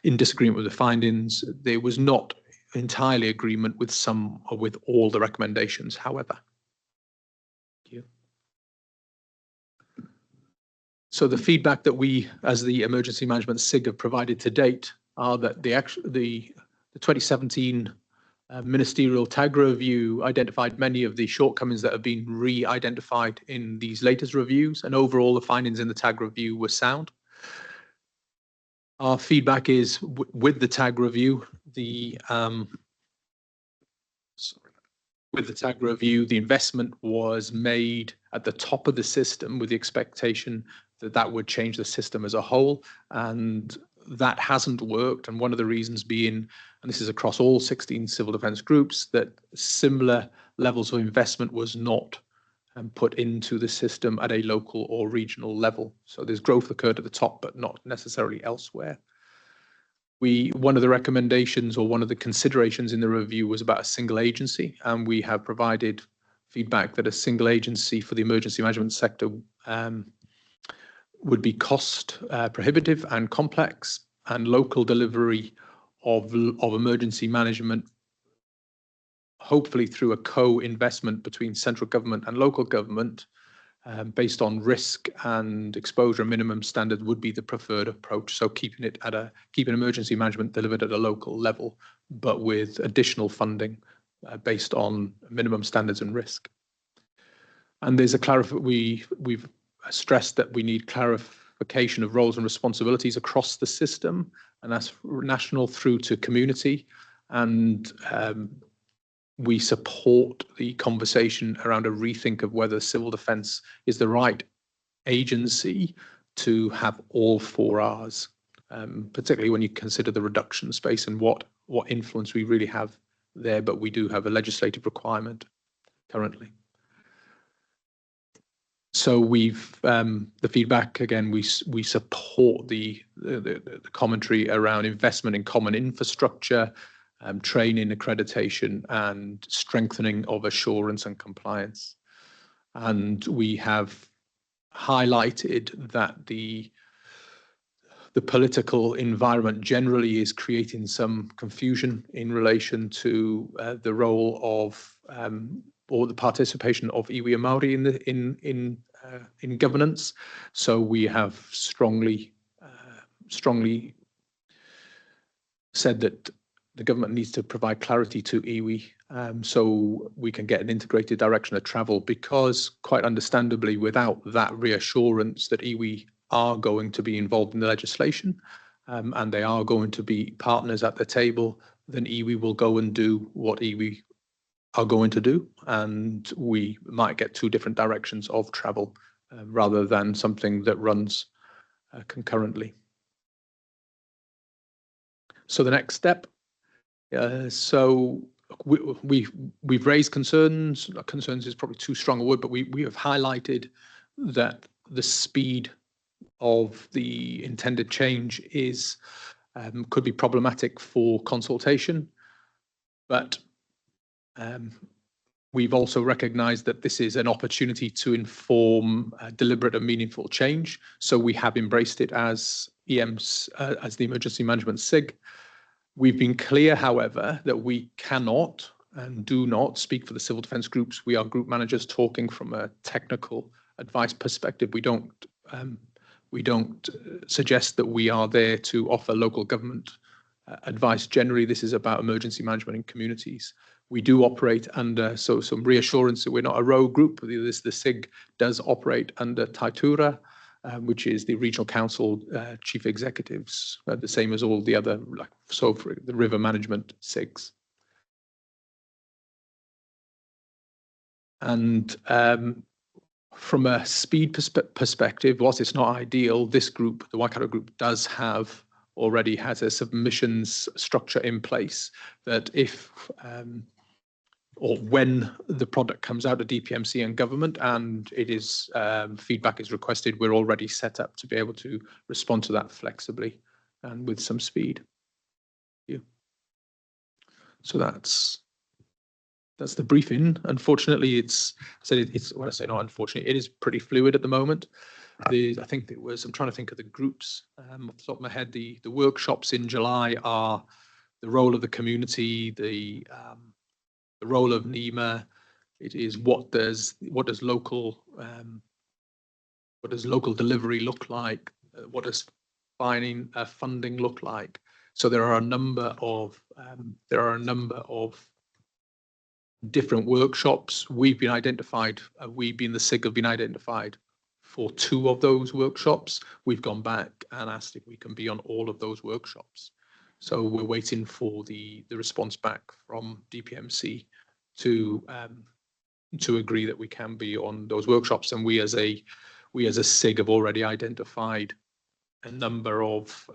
in disagreement with the findings. There was not entirely agreement with some or with all the recommendations, however. Thank you. So the feedback that we, as the Emergency Management SIG, have provided to date are that the the 2017 Ministerial Tag Review identified many of the shortcomings that have been re-identified in these latest reviews, and overall the findings in the Tag Review were sound. Our feedback is with the Tag Review, the investment was made at the top of the system with the expectation that that would change the system as a whole, and that hasn't worked. And one of the reasons being, and this is across all 16 civil defence groups, that similar levels of investment was not put into the system at a local or regional level. So there's growth occurred at the top, but not necessarily elsewhere. One of the recommendations or one of the considerations in the review was about a single agency, and we have provided feedback that a single agency for the emergency management sector would be cost prohibitive and complex, and local delivery of emergency management, hopefully through a co-investment between central government and local government, based on risk and exposure minimum standard, would be the preferred approach. So keeping emergency management delivered at a local level, but with additional funding based on minimum standards and risk. And there's we've stressed that we need clarification of roles and responsibilities across the system, and that's national through to community. And we support the conversation around a rethink of whether civil defence is the right agency to have all 4 Rs, particularly when you consider the reduction space and what influence we really have there. But we do have a legislative requirement currently. So we've the feedback again. We support the commentary around investment in common infrastructure, training, accreditation, and strengthening of assurance and compliance. And we have highlighted that the political environment generally is creating some confusion in relation to the role of or the participation of iwi and Māori in governance. So we have strongly said that the government needs to provide clarity to iwi, so we can get an integrated direction of travel, because quite understandably, without that reassurance that iwi are going to be involved in the legislation, and they are going to be partners at the table, then iwi will go and do what iwi are going to do, and we might get 2 different directions of travel rather than something that runs concurrently. So the next step. So we've raised concerns. Concerns is probably too strong a word, but we have highlighted that the speed of the intended change is could be problematic for consultation, but we've also recognised that this is an opportunity to inform deliberate and meaningful change. So we have embraced it as EMS, as the Emergency Management SIG. We've been clear, however, that we cannot and do not speak for the civil defence groups. We are group managers talking from a technical advice perspective. We don't suggest that we are there to offer local government advice. Generally, this is about emergency management in communities. We do operate under, so some reassurance that we're not a rogue group. The SIG does operate under Taitura, which is the regional council chief executives, the same as all the other, so for the river management SIGs. And from a speed perspective, whilst it's not ideal, this group, the Waikato group, already has a submissions structure in place that if or when the product comes out of DPMC and government and it is feedback is requested, we're already set up to be able to respond to that flexibly and with some speed. Yeah. So that's the briefing. Unfortunately, when I say not unfortunately, it is pretty fluid at the moment. I think it was, I'm trying to think of the groups off the top of my head. The workshops in July are the role of the community, the role of NEMA. It is what does local delivery look like? What does funding look like? So there are a number of there are a number of different workshops. We've been identified, we being the SIG have been identified for 2 of those workshops. We've gone back and asked if we can be on all of those workshops. So we're waiting for the response back from DPMC to agree that we can be on those workshops. And we as a SIG have already identified a number of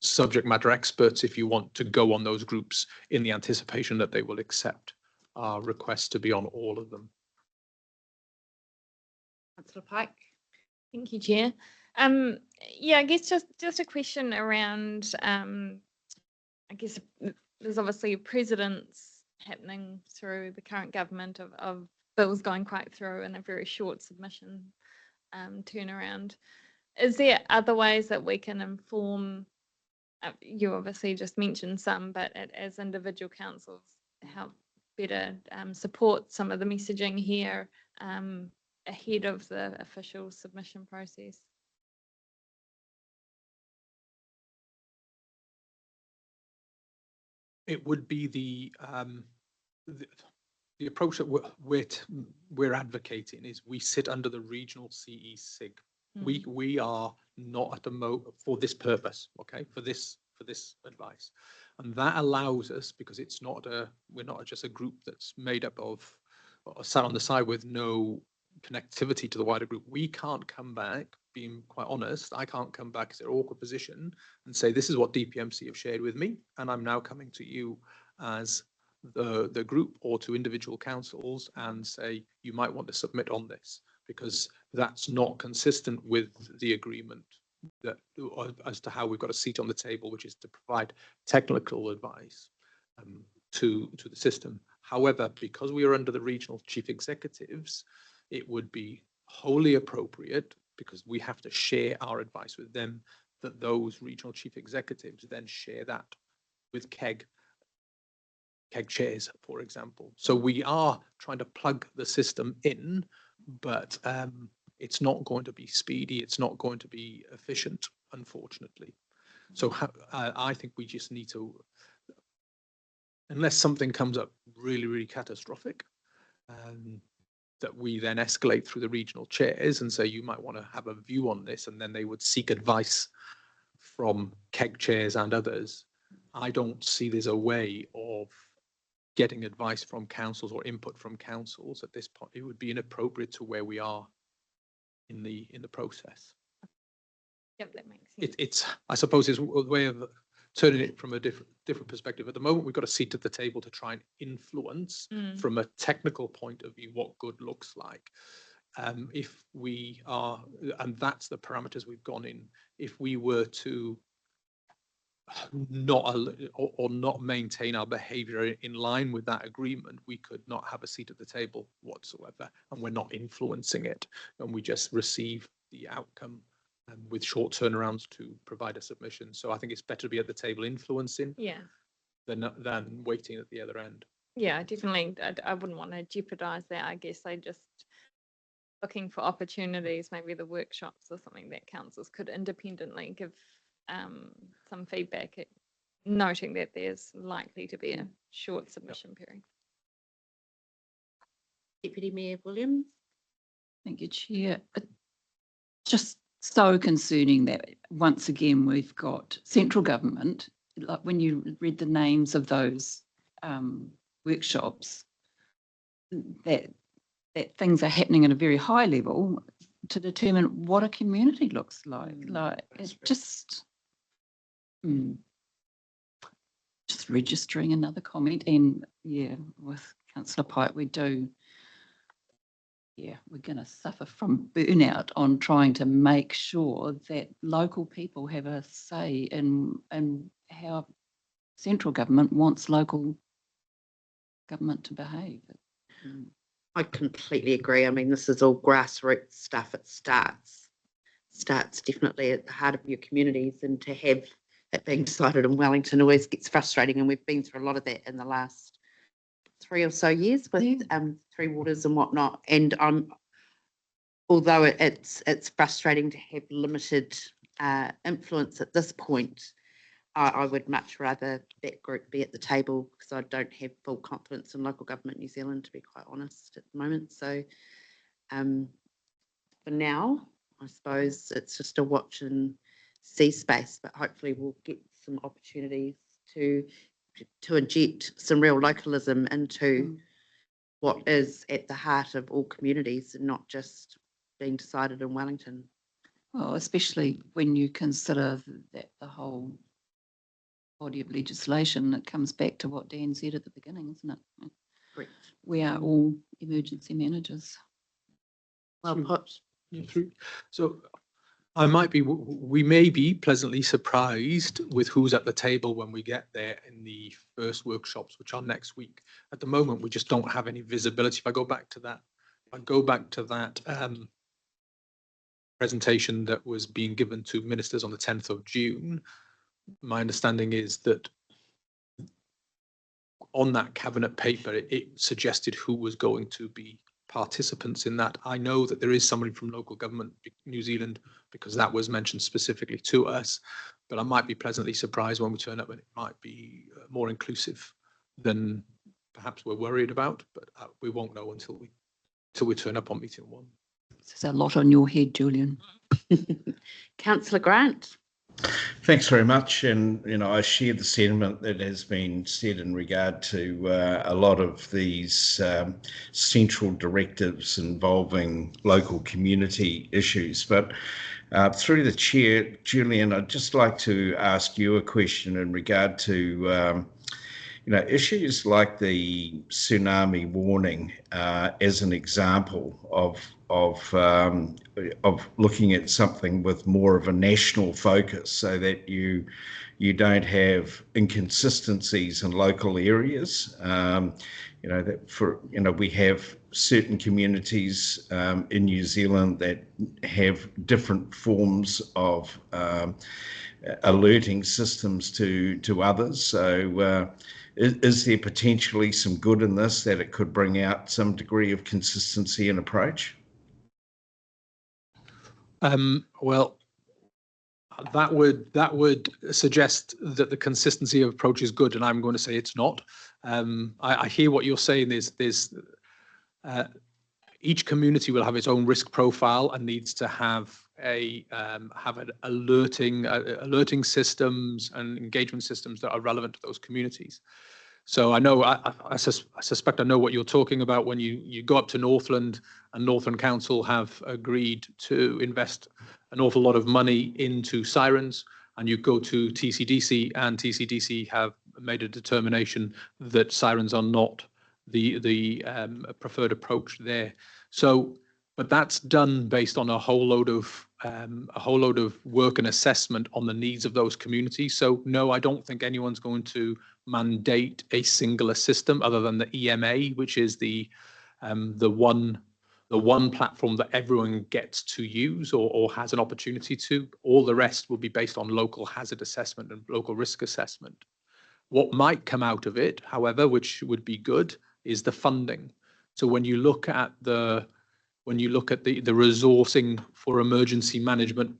subject matter experts if you want to go on those groups, in the anticipation that they will accept our request to be on all of them. Councillor Pike. Thank you, Chair. Yeah, I guess just a question around, I guess there's obviously a precedence happening through the current government of bills going quite through in a very short submission turnaround. Is there other ways that we can inform, you obviously just mentioned some, but as individual councils, help better support some of the messaging here ahead of the official submission process? It would be the approach that we're advocating is we sit under the regional CE SIG. We are not at the moment for this purpose, okay, for this advice, and that allows us, because it's not we're not just a group that's made up of or sat on the side with no connectivity to the wider group. We can't come back, being quite honest, I can't come back as an awkward position and say, this is what DPMC have shared with me, and I'm now coming to you as the group or to individual councils and say, you might want to submit on this, because that's not consistent with the agreement that as to how we've got a seat on the table, which is to provide technical advice to the system. However, because we are under the regional chief executives, it would be wholly appropriate, because we have to share our advice with them, that those regional chief executives then share that with KEG chairs, for example. So we are trying to plug the system in, but it's not going to be speedy. It's not going to be efficient, unfortunately. So I think we just need to, unless something comes up really, really catastrophic, that we then escalate through the regional chairs and say, you might want to have a view on this, and then they would seek advice from KEG chairs and others. I don't see there's a way of getting advice from councils or input from councils at this point. It would be inappropriate to where we are in the process. Yep, that makes sense. It's I suppose it's a way of turning it from a different perspective. At the moment, we've got a seat at the table to try and influence from a technical point of view what good looks like. If we are, and that's the parameters we've gone in, if we were to not maintain our behavior in line with that agreement, we could not have a seat at the table whatsoever, and we're not influencing it, and we just receive the outcome with short turnarounds to provide a submission. So I think it's better to be at the table influencing than waiting at the other end. Yeah, definitely. I wouldn't want to jeopardize that. I guess they just looking for opportunities, maybe the workshops or something that councils could independently give some feedback, noting that there's likely to be a short submission period. Deputy Mayor Williams. Thank you, Chair. Just so concerning that once again we've got central government, like when you read the names of those workshops, that things are happening at a very high level to determine what a community looks like. Like it's just registering another comment, and yeah, with Councillor Pike, we're going to suffer from burnout on trying to make sure that local people have a say in how central government wants local government to behave. I completely agree. I mean, this is all grassroots stuff. It starts definitely at the heart of your communities, and to have it being decided in Wellington always gets frustrating, and we've been through a lot of that in the last 3 or so years with Three Waters and whatnot. And although it's frustrating to have limited influence at this point, I would much rather that group be at the table because I don't have full confidence in local government New Zealand, to be quite honest, at the moment. So for now, I suppose it's just a watch and see space, but hopefully we'll get some opportunities to inject some real localism into what is at the heart of all communities and not just being decided in Wellington. Well, especially when you consider that the whole body of legislation, it comes back to what Dan said at the beginning, isn't it? Correct. We are all emergency managers. Well put. So we may be pleasantly surprised with who's at the table when we get there in the first workshops, which are next week. At the moment, we just don't have any visibility. If I go back to that, presentation that was being given to ministers on the 10th of June, my understanding is that on that cabinet paper, it suggested who was going to be participants in that. I know that there is somebody from local government New Zealand because that was mentioned specifically to us, but I might be pleasantly surprised when we turn up and it might be more inclusive than perhaps we're worried about, but we won't know until we turn up on meeting one. There's a lot on your head, Julian. Councillor Grant. Thanks very much. And, I share the sentiment that has been said in regard to a lot of these central directives involving local community issues. But through the chair, Julian, I'd just like to ask you a question in regard to issues like the tsunami warning as an example of looking at something with more of a national focus, so that you don't have inconsistencies in local areas. We have certain communities in New Zealand that have different forms of alerting systems to others. So is there potentially some good in this, that it could bring out some degree of consistency in approach? Well, that would suggest that the consistency of approach is good, and I'm going to say it's not. I hear what you're saying. There's each community will have its own risk profile and needs to have an alerting systems and engagement systems that are relevant to those communities. So I know, I suspect I know what you're talking about when you go up to Northland, and Northland Council have agreed to invest an awful lot of money into sirens, and you go to TCDC, and TCDC have made a determination that sirens are not the preferred approach there. So, but that's done based on a whole load of work and assessment on the needs of those communities. So no, I don't think anyone's going to mandate a singular system other than the EMA, which is the one platform that everyone gets to use or has an opportunity to. All the rest will be based on local hazard assessment and local risk assessment. What might come out of it, however, which would be good, is the funding. So when you look at the resourcing for emergency management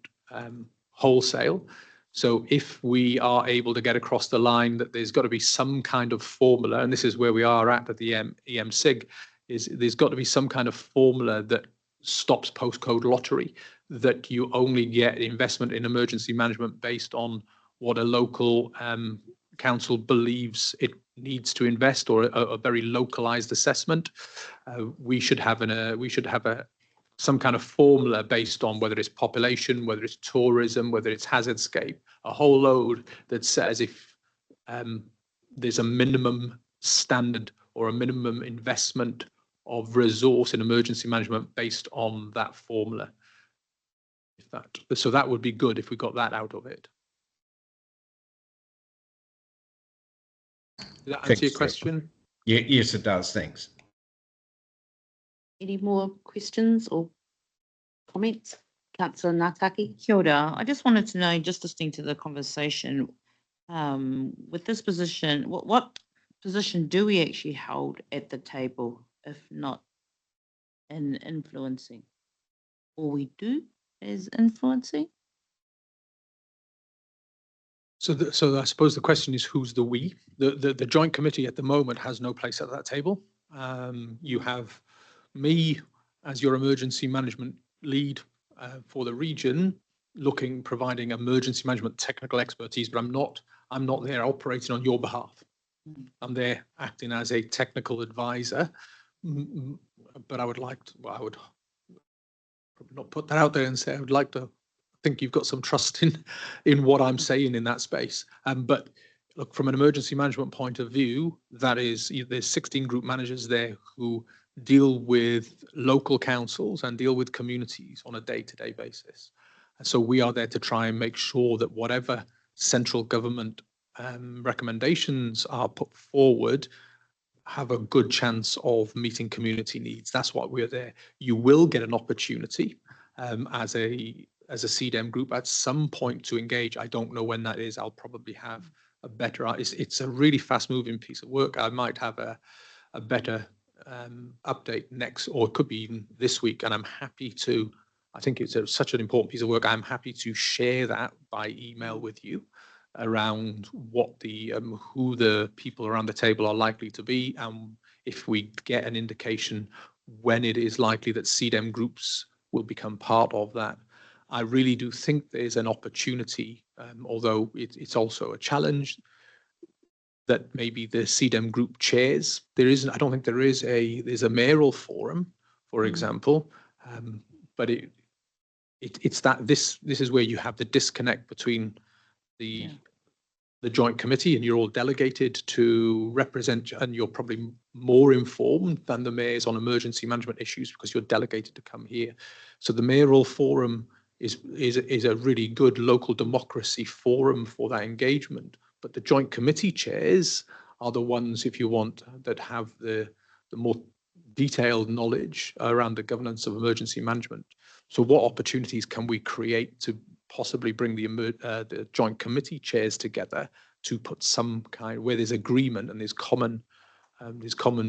wholesale, so if we are able to get across the line that there's got to be some kind of formula, and this is where we are at the EMSIG, is there's got to be some kind of formula that stops postcode lottery, that you only get investment in emergency management based on what a local council believes it needs to invest, or a very localized assessment. We should have some kind of formula based on whether it's population, whether it's tourism, whether it's hazardscape, a whole load that says if there's a minimum standard or a minimum investment of resource in emergency management based on that formula. So that would be good if we got that out of it. Does that answer your question? Yeah, yes, it does. Thanks. Any more questions or comments? Councillor Ngataki. Kia ora. I just wanted to know, just listening to the conversation, with this position, what position do we actually hold at the table, if not in influencing? All we do is influencing? So I suppose the question is, who's the we? The joint committee at the moment has no place at that table. You have me as your emergency management lead for the region, providing emergency management technical expertise, but I'm not there operating on your behalf. I'm there acting as a technical advisor. But I would probably not put that out there and say I would like to think you've got some trust in what I'm saying in that space. But look, from an emergency management point of view, there's 16 group managers there who deal with local councils and deal with communities on a day-to-day basis. And so we are there to try and make sure that whatever central government recommendations are put forward have a good chance of meeting community needs. That's what we're there. You will get an opportunity as a CDEM group at some point to engage. I don't know when that is. I'll probably have a better, it's a really fast moving piece of work. I might have a better update next, or it could be even this week. And I'm happy to, I think it's such an important piece of work. I'm happy to share that by email with you around what who the people around the table are likely to be, and if we get an indication when it is likely that CDEM groups will become part of that. I really do think there's an opportunity, although it's also a challenge, that maybe the CDEM group chairs. I don't think there's a mayoral forum, for example, but it's that this is where you have the disconnect between the joint committee, and you're all delegated to represent, and you're probably more informed than the mayors on emergency management issues because you're delegated to come here. So the mayoral forum is a really good local democracy forum for that engagement. But the joint committee chairs are the ones, if you want, that have the more detailed knowledge around the governance of emergency management. So what opportunities can we create to possibly bring the joint committee chairs together to put some kind, where there's agreement and there's common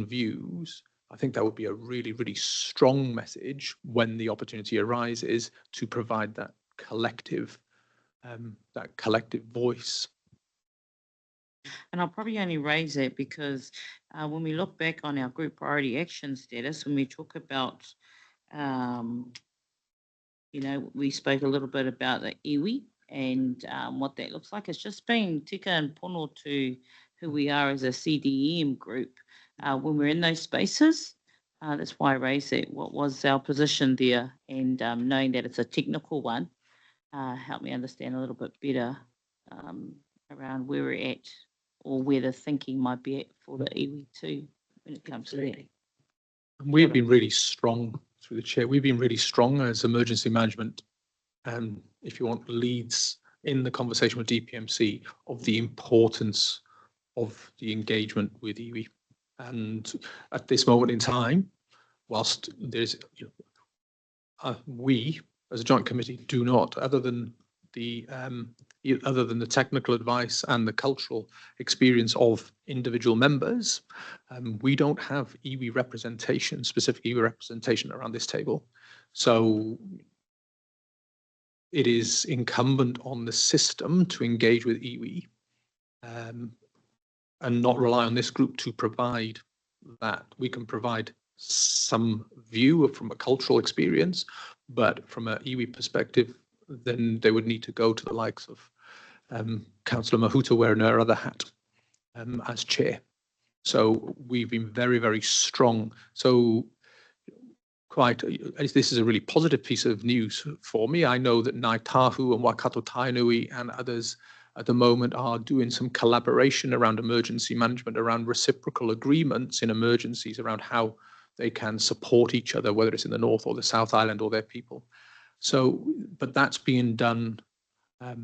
views? I think that would be a really, really strong message when the opportunity arises to provide that collective voice. And I'll probably only raise it because when we look back on our group priority action status, when we talk about, we spoke a little bit about the iwi and what that looks like. It's just being tika and pono to who we are as a CDEM group when we're in those spaces. That's why I raised it. What was our position there? And knowing that it's a technical one, helped me understand a little bit better around where we're at, or where the thinking might be at for the iwi too when it comes to that. And we've been really strong through the chair. We've been really strong as emergency management, if you want, leads in the conversation with DPMC of the importance of the engagement with iwi. And at this moment in time, whilst there's, we as a joint committee do not, other than the technical advice and the cultural experience of individual members, we don't have iwi representation, specific iwi representation around this table. So it is incumbent on the system to engage with iwi and not rely on this group to provide that. We can provide some view from a cultural experience, but from an iwi perspective, then they would need to go to the likes of Councillor Mahuta wearing her other hat as chair. So we've been very, very strong. So this is a really positive piece of news for me. I know that Ngāi Tahu and Waikato Tainui and others at the moment are doing some collaboration around emergency management, around reciprocal agreements in emergencies, around how they can support each other, whether it's in the North or the South Island or their people. So, but that's being done by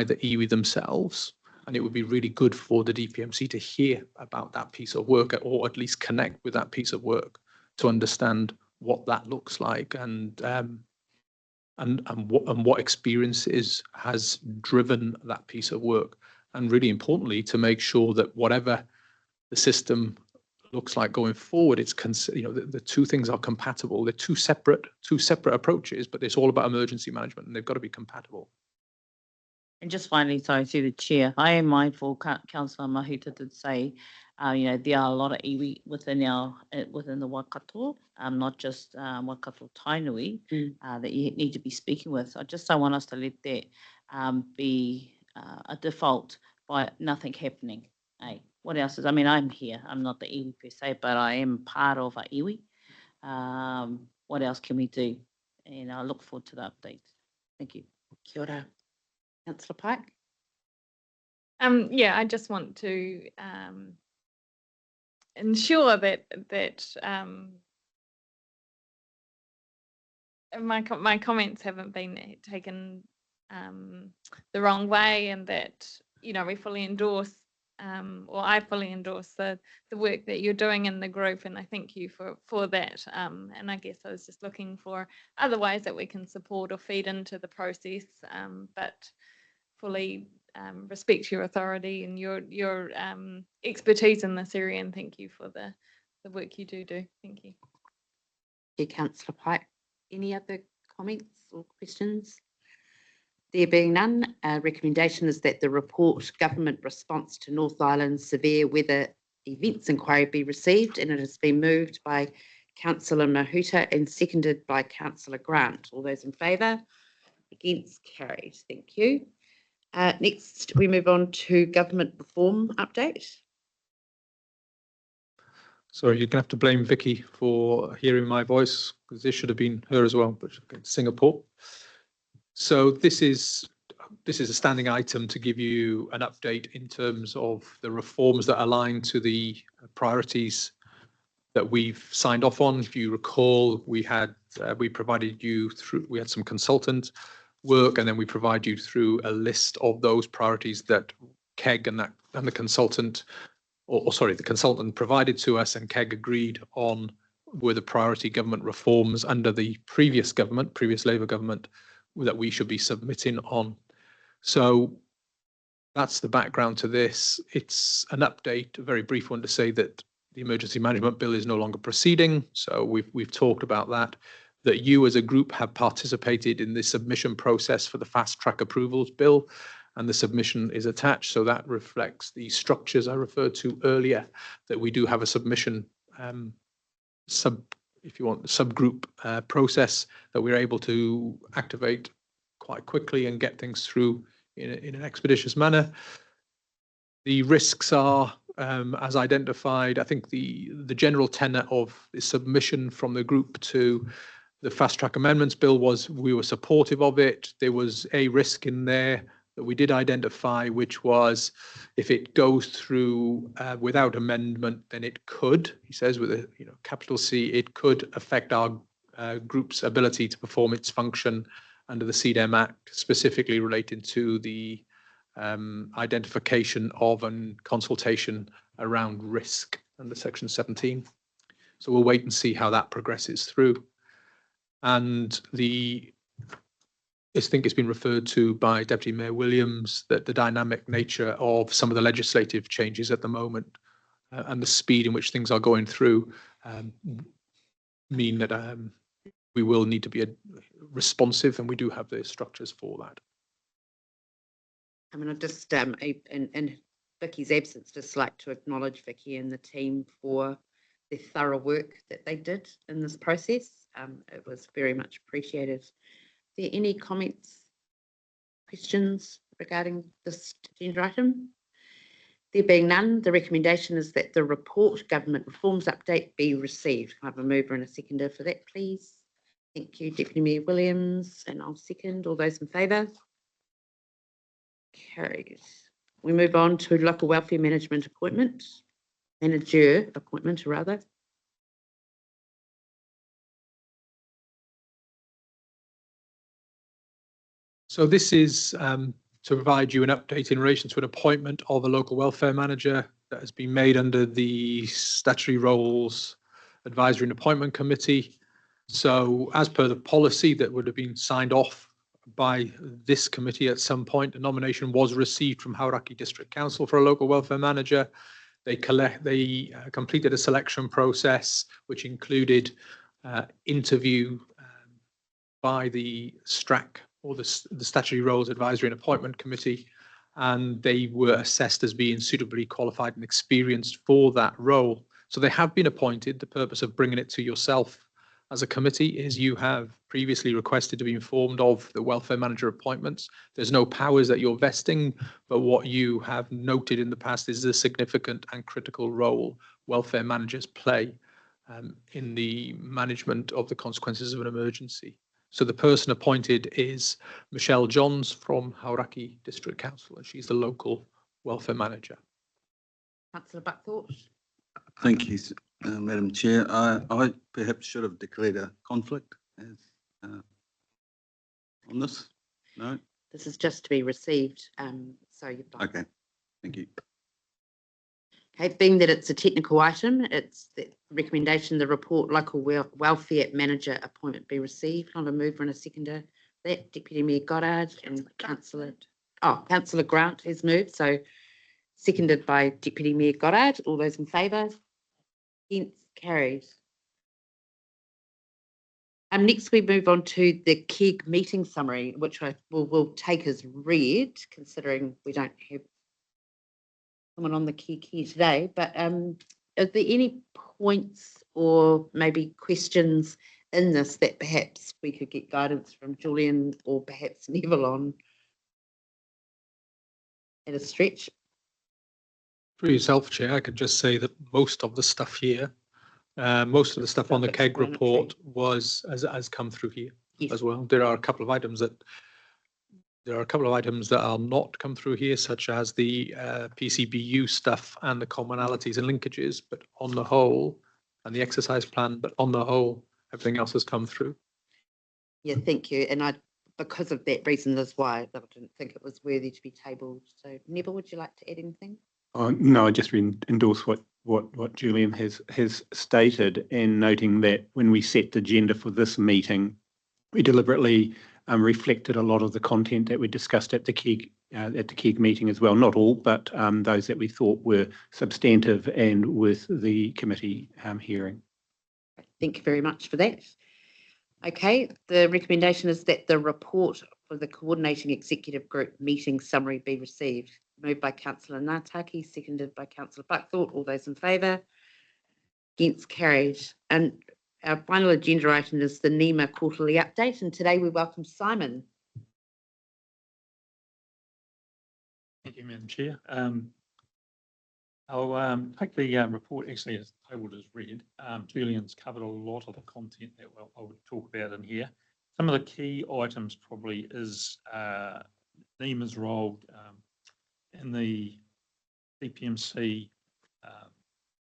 the iwi themselves. And it would be really good for the DPMC to hear about that piece of work, or at least connect with that piece of work to understand what that looks like and what experiences has driven that piece of work. And really importantly, to make sure that whatever the system looks like going forward, it's the two things are compatible. They're two separate approaches, but it's all about emergency management, and they've got to be compatible. And just finally, sorry, through the chair, I am mindful, Councillor Mahuta did say, there are a lot of iwi within within the Waikato, not just Waikato Tainui, that you need to be speaking with. I just don't want us to let that be a default by nothing happening. Hey, what else is, I mean, I'm here, I'm not the iwi per se, but I am part of a iwi. What else can we do? And I look forward to the update. Thank you. Kia ora. Councillor Pike. Yeah, I just want to ensure that my comments haven't been taken the wrong way, and that we fully endorse, or I fully endorse the work that you're doing in the group, and I thank you for that. And I guess I was just looking for other ways that we can support or feed into the process, but fully respect your authority and your expertise in this area, and thank you for the work you do. Thank you. Thank you, Councillor Pike. Any other comments or questions? There being none, recommendation is that the report Government Response to North Island Severe Weather Events Inquiry be received, and it has been moved by Councillor Mahuta and seconded by Councillor Grant. All those in favour? Against? Carried. Thank you. Next, we move on to government reform update. Sorry, you're going to have to blame Vicky for hearing my voice, because this should have been her as well, but Singapore. So this is a standing item to give you an update in terms of the reforms that align to the priorities that we've signed off on. If you recall, we provided you through, we had some consultant work, and then we provide you through a list of those priorities that KEG and the consultant, the consultant provided to us, and KEG agreed on were the priority government reforms under the previous Labour government, that we should be submitting on. So that's the background to this. It's an update, a very brief one, to say that the Emergency Management Bill is no longer proceeding. So we've talked about that you as a group have participated in the submission process for the Fast Track Approvals Bill, and the submission is attached. So that reflects the structures I referred to earlier, that we do have a submission subgroup process that we're able to activate quite quickly and get things through in an expeditious manner. The risks are, as identified, I think the general tenor of the submission from the group to the Fast Track Amendments Bill was we were supportive of it. There was a risk in there that we did identify, which was if it goes through without amendment, then it could, he says with a capital C, it could affect our group's ability to perform its function under the CDEM Act, specifically related to the identification of and consultation around risk under Section 17. So we'll wait and see how that progresses through. And I think it's been referred to by Deputy Mayor Williams that the dynamic nature of some of the legislative changes at the moment and the speed in which things are going through mean that we will need to be responsive, and we do have the structures for that. I mean, I just, in Vicky's absence, just like to acknowledge Vicky and the team for the thorough work that they did in this process. It was very much appreciated. Are there any comments, questions regarding this agenda item? There being none, the recommendation is that the report Government Reforms Update be received. Can I have a mover and a seconder for that, please? Thank you, Deputy Mayor Williams, and I'll second. All those in favour? Carried. We move on to local welfare management appointment, manager appointment rather. So this is to provide you an update in relation to an appointment of a local welfare manager that has been made under the Statutory Roles Advisory and Appointment Committee. So as per the policy that would have been signed off by this committee at some point, a nomination was received from Karakia District Council for a local welfare manager. They completed a selection process, which included interview by the STRAC or the Statutory Roles Advisory and Appointment Committee, and they were assessed as being suitably qualified and experienced for that role. So they have been appointed. The purpose of bringing it to yourself as a committee is you have previously requested to be informed of the welfare manager appointments. There's no powers that you're vesting, but what you have noted in the past is the significant and critical role welfare managers play in the management of the consequences of an emergency. So the person appointed is Michelle Johns from Karakia District Council, and she's the local welfare manager. Councillor Buckthorpe. Thank you, Madam Chair. I perhaps should have declared a conflict as, on this. No? This is just to be received. So you'd like. Okay, thank you. Okay, being that it's a technical item, it's the recommendation the report local welfare manager appointment be received. On a mover and a seconder. That Deputy Mayor Goddard and Councillor Grant has moved. So seconded by Deputy Mayor Goddard. All those in favour? Against? Carried. Next we move on to the KEG meeting summary, which I will take as read, considering we don't have someone on the KEG here today. But are there any points or maybe questions in this that perhaps we could get guidance from Julian or perhaps Neville on at a stretch? For yourself, Chair, I could just say that most of the stuff here, most of the stuff on the KEG report has come through here as well. There are a couple of items that are not come through here, such as the PCBU stuff and the commonalities and linkages, but on the whole, and the exercise plan, but on the whole, everything else has come through. Yeah, thank you. And because of that reason, that's why I didn't think it was worthy to be tabled. So Neville, would you like to add anything? No, I just endorse what Julian has stated, and noting that when we set the agenda for this meeting, we deliberately reflected a lot of the content that we discussed at the KEG meeting as well. Not all, but those that we thought were substantive and with the committee hearing. Thank you very much for that. Okay, the recommendation is that the report for the coordinating executive group meeting summary be received. Moved by Councillor Ngātaki, seconded by Councillor Buckthorpe. All those in favour? Against? Carried. And our final agenda item is the NEMA quarterly update, and today we welcome Simon. Thank you, Madam Chair. I'll take the report actually as tabled as read. Julian's covered a lot of the content that I would talk about in here. Some of the key items probably is NEMA's role in the DPMC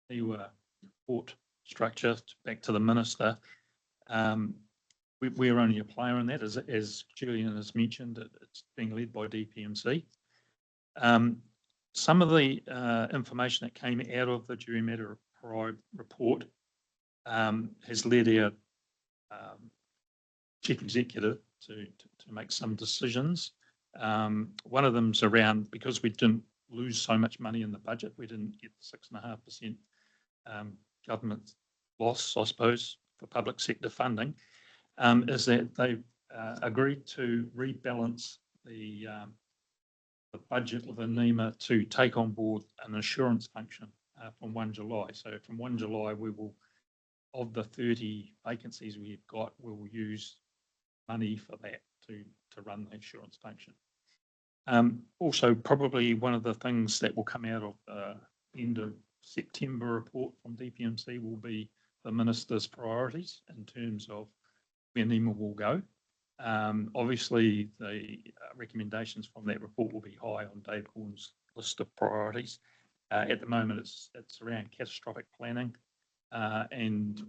NEWA report structure. Back to the Minister. We're only a player in that, as Julian has mentioned. It's being led by DPMC. Some of the information that came out of the jury matter report has led our chief executive to make some decisions. One of them's around, because we didn't lose so much money in the budget, we didn't get 6.5% government loss, I suppose, for public sector funding, is that they've agreed to rebalance the budget of the NEMA to take on board an insurance function from 1 July. So from 1 July, we will, of the 30 vacancies we've got, we will use money for that to run the insurance function. Also, probably one of the things that will come out of the end of September report from DPMC will be the Minister's priorities in terms of where NEMA will go. Obviously, the recommendations from that report will be high on Dave Horn's list of priorities. At the moment, it's around catastrophic planning and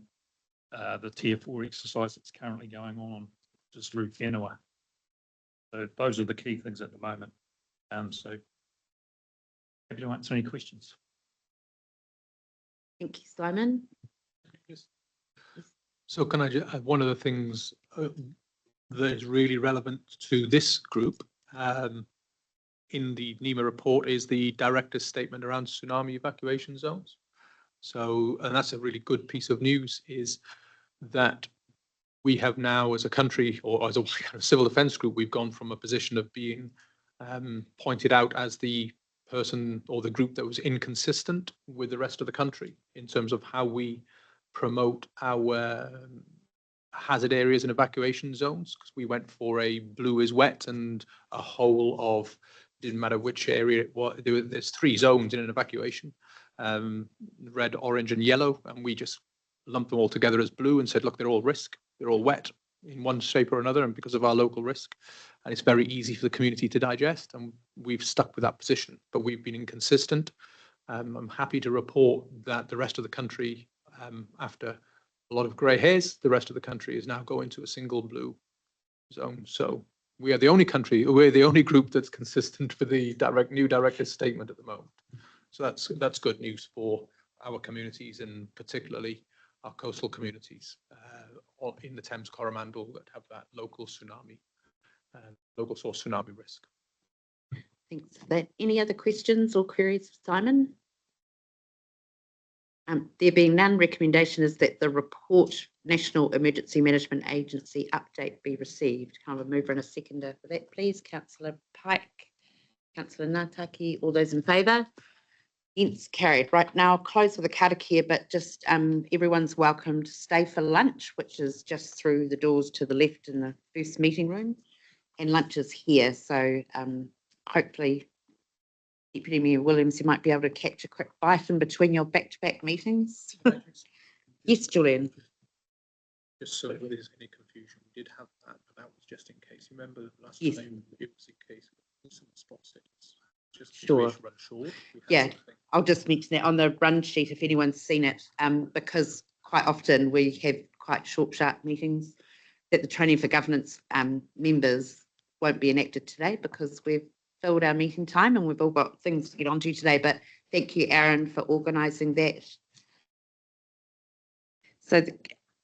the Tier 4 exercise that's currently going on, just through Whenua. So those are the key things at the moment. So happy to answer any questions. Thank you, Simon. Yes. So can I just add one of the things that is really relevant to this group in the NEMA report is the director's statement around tsunami evacuation zones. So, and that's a really good piece of news, is that we have now, as a country or as a civil defence group, we've gone from a position of being pointed out as the person or the group that was inconsistent with the rest of the country in terms of how we promote our hazard areas and evacuation zones, because we went for a blue is wet and a whole of, didn't matter which area it was, there's 3 zones in an evacuation, red, orange and yellow, and we just lumped them all together as blue and said, look, they're all risk, they're all wet in one shape or another, and because of our local risk, and it's very easy for the community to digest, and we've stuck with that position, but we've been inconsistent. I'm happy to report that the rest of the country, after a lot of grey hairs, the rest of the country is now going to a single blue zone. So we are the only country, we're the only group that's consistent with the new director's statement at the moment. So that's good news for our communities, and particularly our coastal communities in the Thames Coromandel that have that local tsunami, local source tsunami risk. Thanks for that. Any other questions or queries, Simon? There being none, recommendation is that the report National Emergency Management Agency update be received. Kind of a mover and a seconder for that, please. Councillor Pike, Councillor Ngātaki, all those in favour? Hence carried. Right now, close for the Karakia, but just everyone's welcome to stay for lunch, which is just through the doors to the left in the first meeting room, and lunch is here. So hopefully, Deputy Mayor Williams, you might be able to catch a quick bite in between your back-to-back meetings. Yes, Julian. Just so there's any confusion, we did have that, but that was just in case. You remember last Yes. time it was in case some spots that it's just Sure. run short. Yeah, I'll just mention that on the run sheet if anyone's seen it, because quite often we have quite short, sharp meetings, that the training for governance members won't be enacted today because we've filled our meeting time and we've all got things to get onto today. But thank you, Aaron, for organising that. So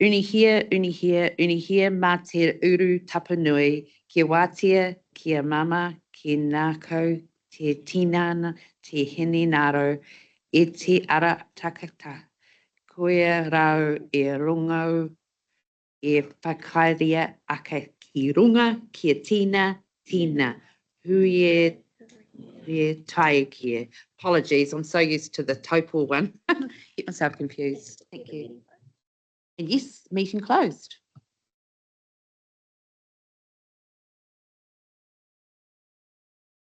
uni here, mā te uru tapanui, kia wātia, kia mama, kia nākau, te tinana, te hini naro, e te ara takata. Koia rau e rongo, e whakairia aka ki runga, kia tina. Hui e tai kia. Apologies, I'm so used to the topal one. Get myself confused. Thank you. And yes, meeting closed.